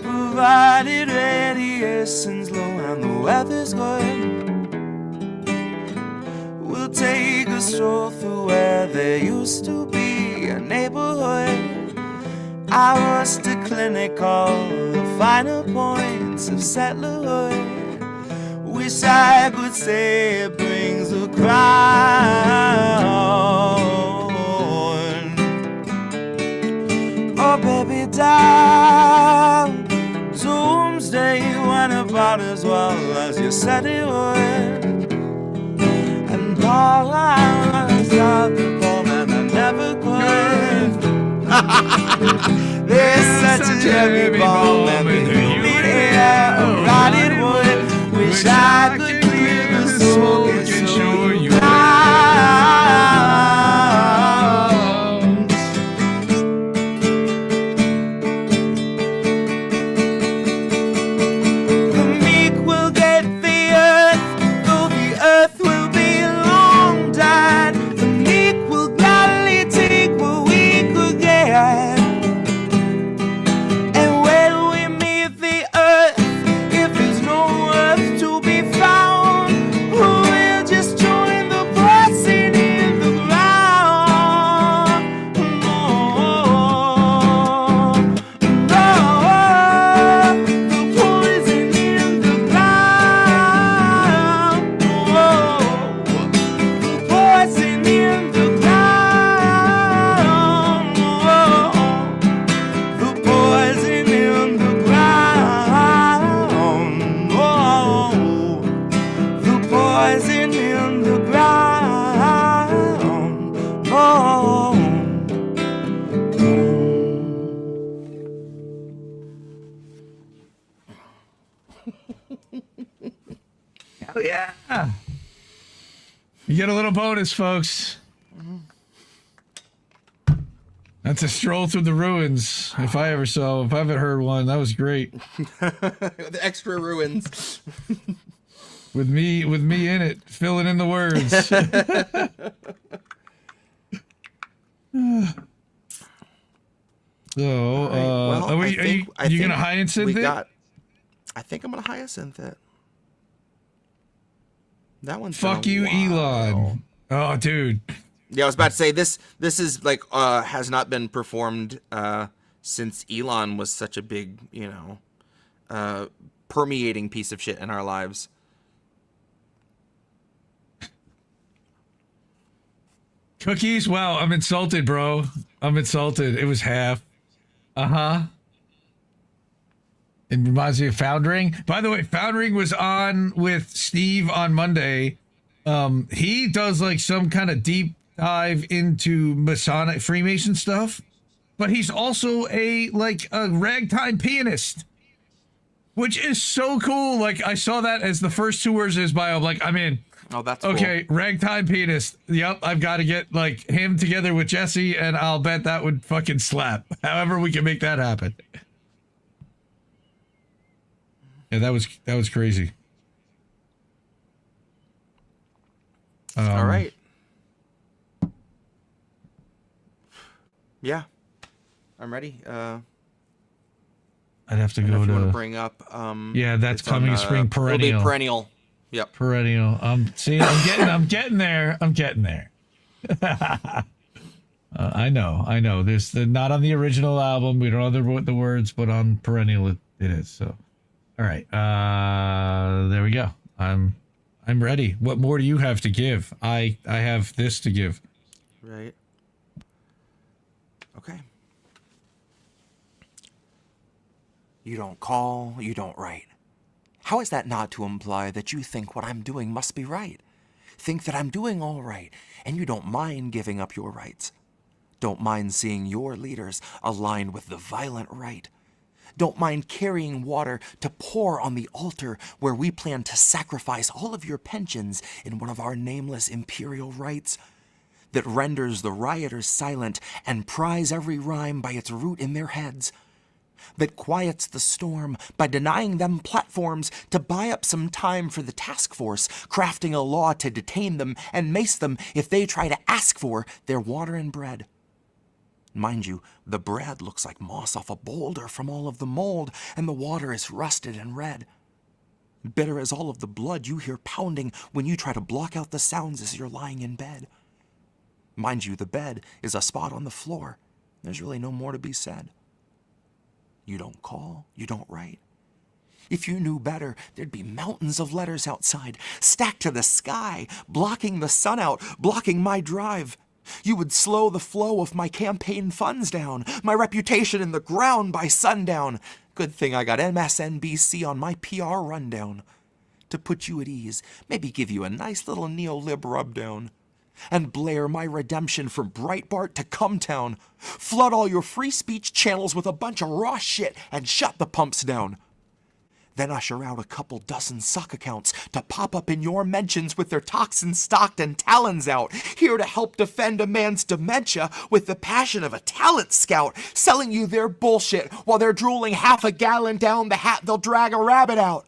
provided radiation's low and the weather's good. We'll take a stroll through where there used to be a neighborhood. I was to clinic all the finer points of settlerhood. Wish I could say it brings a crown. Oh baby down, Doomsday went about as well as you said it would. And all I was out the poem and I never could. There's such a heavy bomb and the humid air of rotted wood. Wish I could clear the smoke and show you the meek will get the earth, though the earth will be long dying. You get a little bonus, folks. That's a stroll through the ruins. If I haven't heard one, that was great. The extra ruins. With me in it, filling in the words. So, well, are you gonna hyacinth it? I think I'm gonna hyacinth it. That one's Fuck you, Elon. Oh, dude. Yeah, I was about to say this is like has not been performed since Elon was such a big, permeating piece of shit in our lives. Cookies? Wow, I'm insulted, bro. I'm insulted. It was half. Uh-huh. It reminds me of Foundering. By the way, Foundering was on with Steve on Monday. He does like some kind of deep dive into Masonic Freemason stuff, but he's also a ragtime pianist, which is so cool. Like, I saw that as the first 2 words of his bio. I'm like, I'm in. Oh, that's okay. Cool. Ragtime pianist. Yep, I've got to get like him together with Jesse, and I'll bet that would fucking slap. However, we can make that happen. Yeah, that was crazy. All right. Yeah, I'm ready. I'd have to go if you want to to bring up. Yeah, that's coming in spring. Perennial. It'll be perennial. Yep. Perennial. I'm getting there. I'm getting there. I know. There's not on the original album. We don't know the words, but on Perennial it is. So, all right. There we go. I'm ready. What more do you have to give? I have this to give. Right. Okay. You don't call, you don't write. How is that not to imply that you think what I'm doing must be right? Think that I'm doing all right, and you don't mind giving up your rights. Don't mind seeing your leaders aligned with the violent right. Don't mind carrying water to pour on the altar where we plan to sacrifice all of your pensions in one of our nameless imperial rites that renders the rioters silent and pries every rhyme by its root in their heads, that quiets the storm by denying them platforms to buy up some time for the task force, crafting a law to detain them and mace them if they try to ask for their water and bread. Mind you, the bread looks like moss off a boulder from all of the mold, and the water is rusted and red. Bitter as all of the blood you hear pounding when you try to block out the sounds as you're lying in bed. Mind you, the bed is a spot on the floor. There's really no more to be said. You don't call, you don't write. If you knew better, there'd be mountains of letters outside, stacked to the sky, blocking the sun out, blocking my drive. You would slow the flow of my campaign funds down, my reputation in the ground by sundown. Good thing I got MSNBC on my PR rundown. To put you at ease, maybe give you a nice little neo-lib rubdown. And blare my redemption from Breitbart to Cumtown. Flood all your free speech channels with a bunch of raw shit and shut the pumps down. Then usher out a couple dozen suck accounts to pop up in your mentions with their toxins stocked and talons out, here to help defend a man's dementia with the passion of a talent scout, selling you their bullshit while they're drooling half a gallon down the hat they'll drag a rabbit out.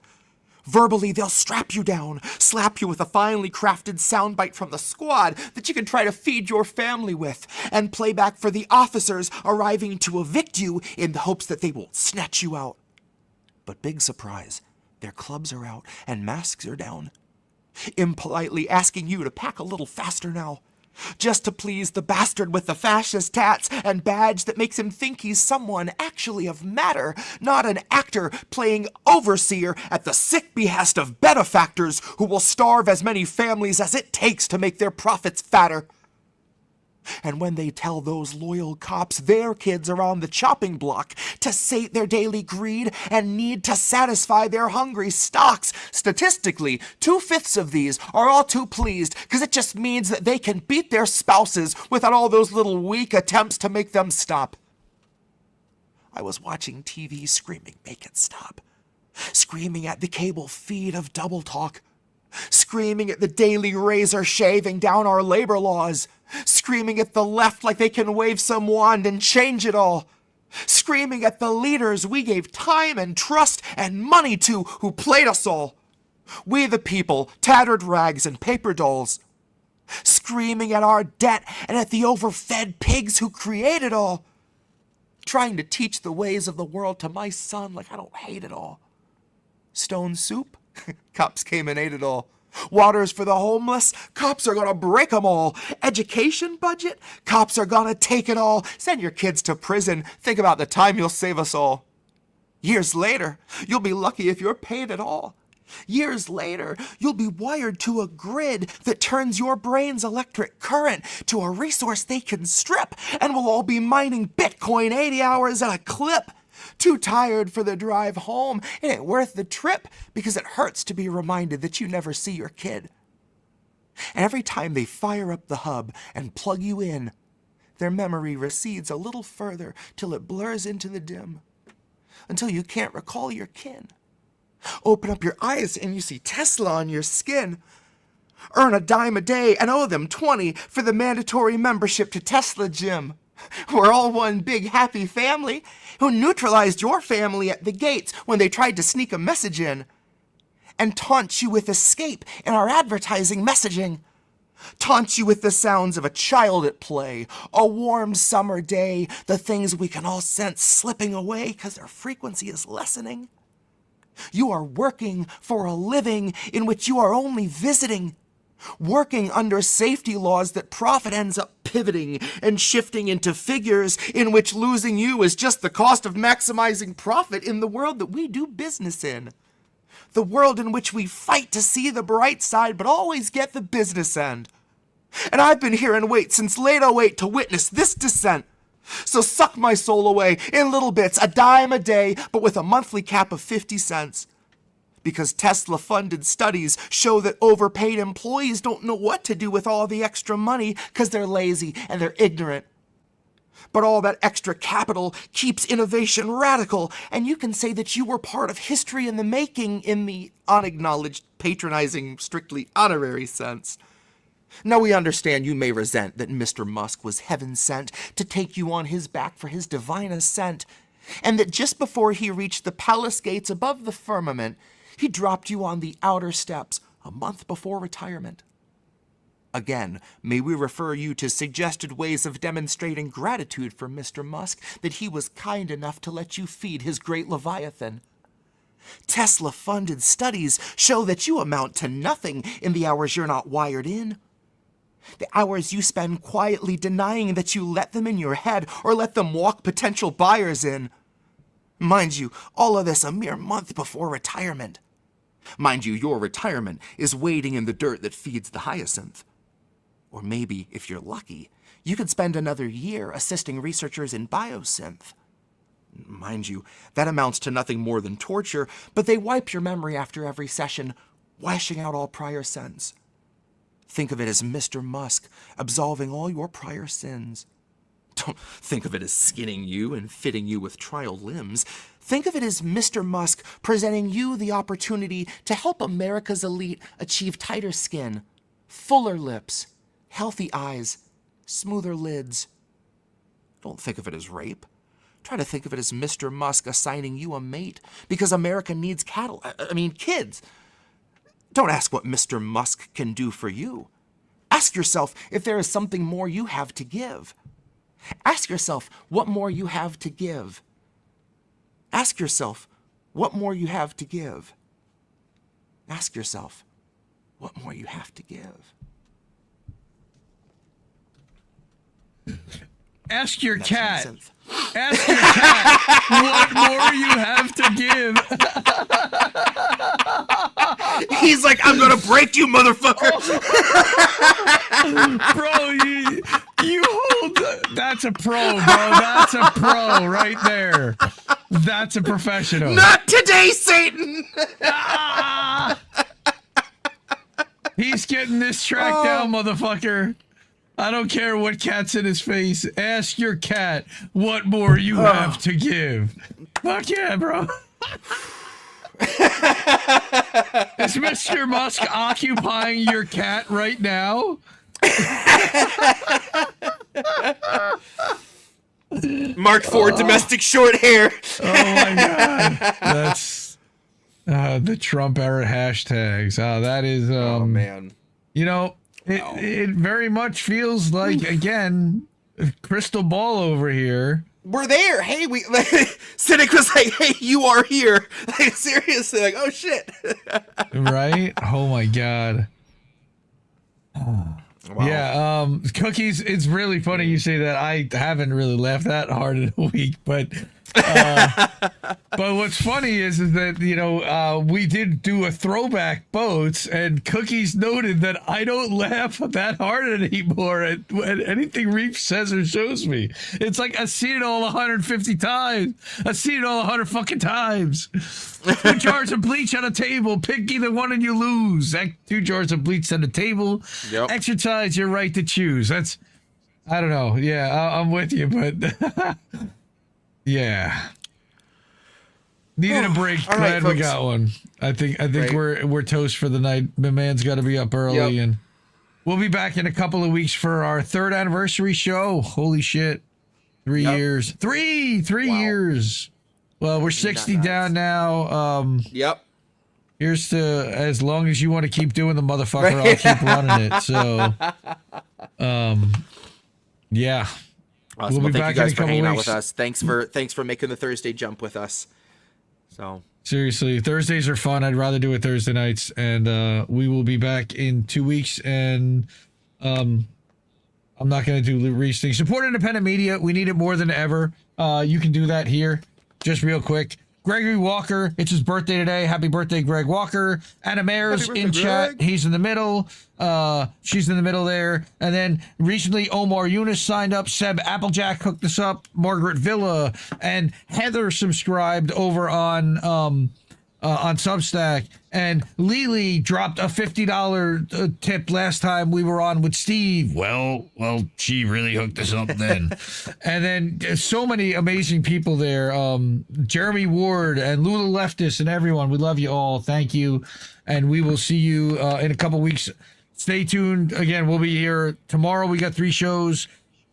Verbally, they'll strap you down, slap you with a finely crafted soundbite from the squad that you can try to feed your family with, and play back for the officers arriving to evict you in the hopes that they will snatch you out. But big surprise, their clubs are out and masks are down, impolitely asking you to pack a little faster now, just to please the bastard with the fascist tats and badge that makes him think he's someone actually of matter, not an actor playing overseer at the sick behest of benefactors who will starve as many families as it takes to make their profits fatter. And when they tell those loyal cops their kids are on the chopping block to sate their daily greed and need to satisfy their hungry stocks, statistically, 2/5 of these are all too pleased because it just means that they can beat their spouses without all those little weak attempts to make them stop. I was watching TV screaming, make it stop. Screaming at the cable feed of Double Talk. Screaming at the daily razor shaving down our labor laws. Screaming at the left like they can wave some wand and change it all. Screaming at the leaders we gave time and trust and money to who played us all. We the people, tattered rags and paper dolls. Screaming at our debt and at the overfed pigs who created all. Trying to teach the ways of the world to my son like I don't hate it all. Stone soup? Cops came and ate it all. Waters for the homeless? Cops are gonna break them all. Education budget? Cops are gonna take it all. Send your kids to prison. Think about the time you'll save us all. Years later, you'll be lucky if you're paid at all. Years later, you'll be wired to a grid that turns your brain's electric current to a resource they can strip, and we'll all be mining Bitcoin 80 hours at a clip. Too tired for the drive home. It ain't worth the trip because it hurts to be reminded that you never see your kid. And every time they fire up the hub and plug you in, their memory recedes a little further till it blurs into the dim, until you can't recall your kin. Open up your eyes and you see Tesla on your skin. Earn a dime a day and owe them 20 for the mandatory membership to Tesla Gym. We're all one big happy family who neutralized your family at the gates when they tried to sneak a message in and taunt you with escape in our advertising messaging. Taunt you with the sounds of a child at play, a warm summer day, the things we can all sense slipping away because their frequency is lessening. You are working for a living in which you are only visiting. Working under safety laws that profit ends up pivoting and shifting into figures in which losing you is just the cost of maximizing profit in the world that we do business in. The world in which we fight to see the bright side but always get the business end. And I've been here and wait since late '08 to witness this descent. So suck my soul away in little bits, a dime a day, but with a monthly cap of 50 cents. Because Tesla-funded studies show that overpaid employees don't know what to do with all the extra money because they're lazy and they're ignorant. But all that extra capital keeps innovation radical, and you can say that you were part of history in the making in the unacknowledged, patronizing, strictly honorary sense. Now we understand you may resent that Mr. Musk was heaven sent to take you on his back for his divine ascent, and that just before he reached the palace gates above the firmament, he dropped you on the outer steps a month before retirement. Again, may we refer you to suggested ways of demonstrating gratitude for Mr. Musk that he was kind enough to let you feed his great Leviathan. Tesla-funded studies show that you amount to nothing in the hours you're not wired in. The hours you spend quietly denying that you let them in your head or let them walk potential buyers in. Mind you, all of this a mere month before retirement. Mind you, your retirement is wading in the dirt that feeds the hyacinth. Or maybe, if you're lucky, you could spend another year assisting researchers in biosynth. Mind you, that amounts to nothing more than torture, but they wipe your memory after every session, washing out all prior sins. Think of it as Mr. Musk absolving all your prior sins. Don't think of it as skinning you and fitting you with trial limbs. Think of it as Mr. Musk presenting you the opportunity to help America's elite achieve tighter skin, fuller lips, healthy eyes, smoother lids. Don't think of it as rape. Try to think of it as Mr. Musk assigning you a mate because America needs kids. Don't ask what Mr. Musk can do for you. Ask yourself if there is something more you have to give. Ask yourself what more you have to give. Ask yourself what more you have to give. Ask yourself what more you have to give. Ask your cat. Ask your cat what more you have to give. He's like, I'm gonna break you, motherfucker. Bro, you hold. That's a pro, bro. That's a pro right there. That's a professional. Not today, Satan. He's getting this track down, motherfucker. I don't care what cat's in his face. Ask your cat what more you have to give. Fuck yeah, bro. Is Mr. Musk occupying your cat right now? Mark IV domestic short hair. Oh my god. That's the Trump era hashtags. Oh, that is Oh man. You know, it very much feels like, again, crystal ball over here. We're there. Hey, Cynic was like, hey, you are here. Like, seriously, like, oh shit. Right? Oh my god. Wow. Yeah, Cookies, it's really funny you say that. I haven't really laughed that hard in a week, but what's funny is that, you know, we did do a throwback boats, and Cookies noted that I don't laugh that hard anymore at anything Reef says or shows me. It's like I've seen it all 150 times. I've seen it all 100 fucking times. 2 jars of bleach on a table. Pick either one and you lose. 2 jars of bleach on the table. Yep. Exercise your right to choose. That's, I don't know. Yeah, I'm with you, but yeah. Needed a break. All right, Glad we folks. got one. I think Great. we're toast for the night. My man's got to be up early, Yep. and we'll be back in a couple of weeks for our 3rd anniversary show. Holy shit. 3 Yep. years. Three Wow. years. Well, we're 60 nuts. down now. Yep. Here's to as long as you want to keep doing the motherfucker, I'll keep running it. So, yeah. Awesome. We'll be Thank back you in guys a for couple hanging out weeks. with us. Thanks for making the Thursday jump with us. So Seriously, Thursdays are fun. I'd rather do it Thursday nights, and we will be back in 2 weeks. And I'm not going to do Reese things. Support independent media. We need it more than ever. You can do that here, just real quick. Gregory Walker, it's his birthday today. Happy birthday, Greg Walker. Anna Mayer's Happy in birthday, chat. Greg. He's in the middle. She's in the middle there. And then recently, Omar Yunus signed up. Seb Applejack hooked us up. Margaret Villa and Heather subscribed over on Substack. And Lily dropped a $50 tip last time we were on with Steve. Well, she really hooked us up then. And then there's so many amazing people there. Jeremy Ward and Lula Leftis and everyone. We love you all. Thank you. And we will see you in a couple weeks. Stay tuned. Again, we'll be here tomorrow. We got 3 shows.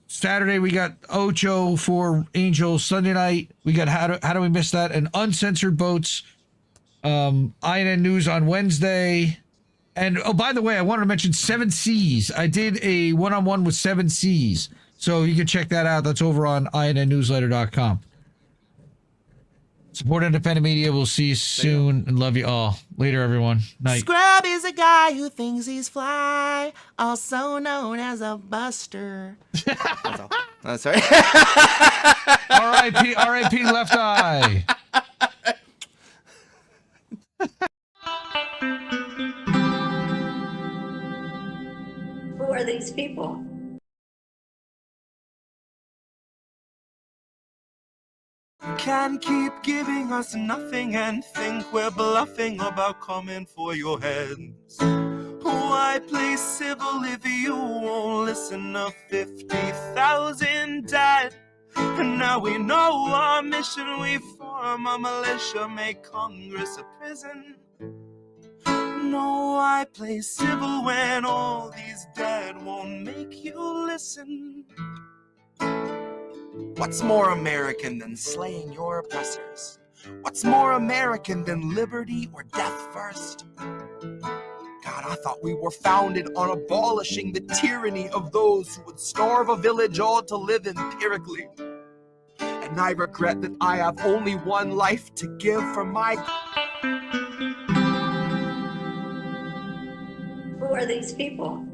Saturday, we got Ocho for Angels. Sunday night, we got How Do We Miss That? And Uncensored Boats. INN News on Wednesday. And, oh, by the way, I wanted to mention 7 C's. I did a one-on-one with 7 C's. So you can check that out. That's over on INNnewsletter.com. Support independent media. We'll see you soon and love you all. Later, everyone. Night. Scrub is a guy who thinks he's fly, also known as a buster. that's right. R.I.P. Left Eye. Who are these people? Can keep giving us nothing and think we're bluffing about coming for your heads. Why play civil if you won't listen to 50,000 dead? And now we know our mission, we form a militia, make Congress a prison. No, I play civil when all these dead won't make you listen. What's more American than slaying your oppressors? What's more American than liberty or death first? God, I thought we were founded on abolishing the tyranny of those who would starve a village all to live empirically. And I regret that I have only one life to give for my... Who are these people?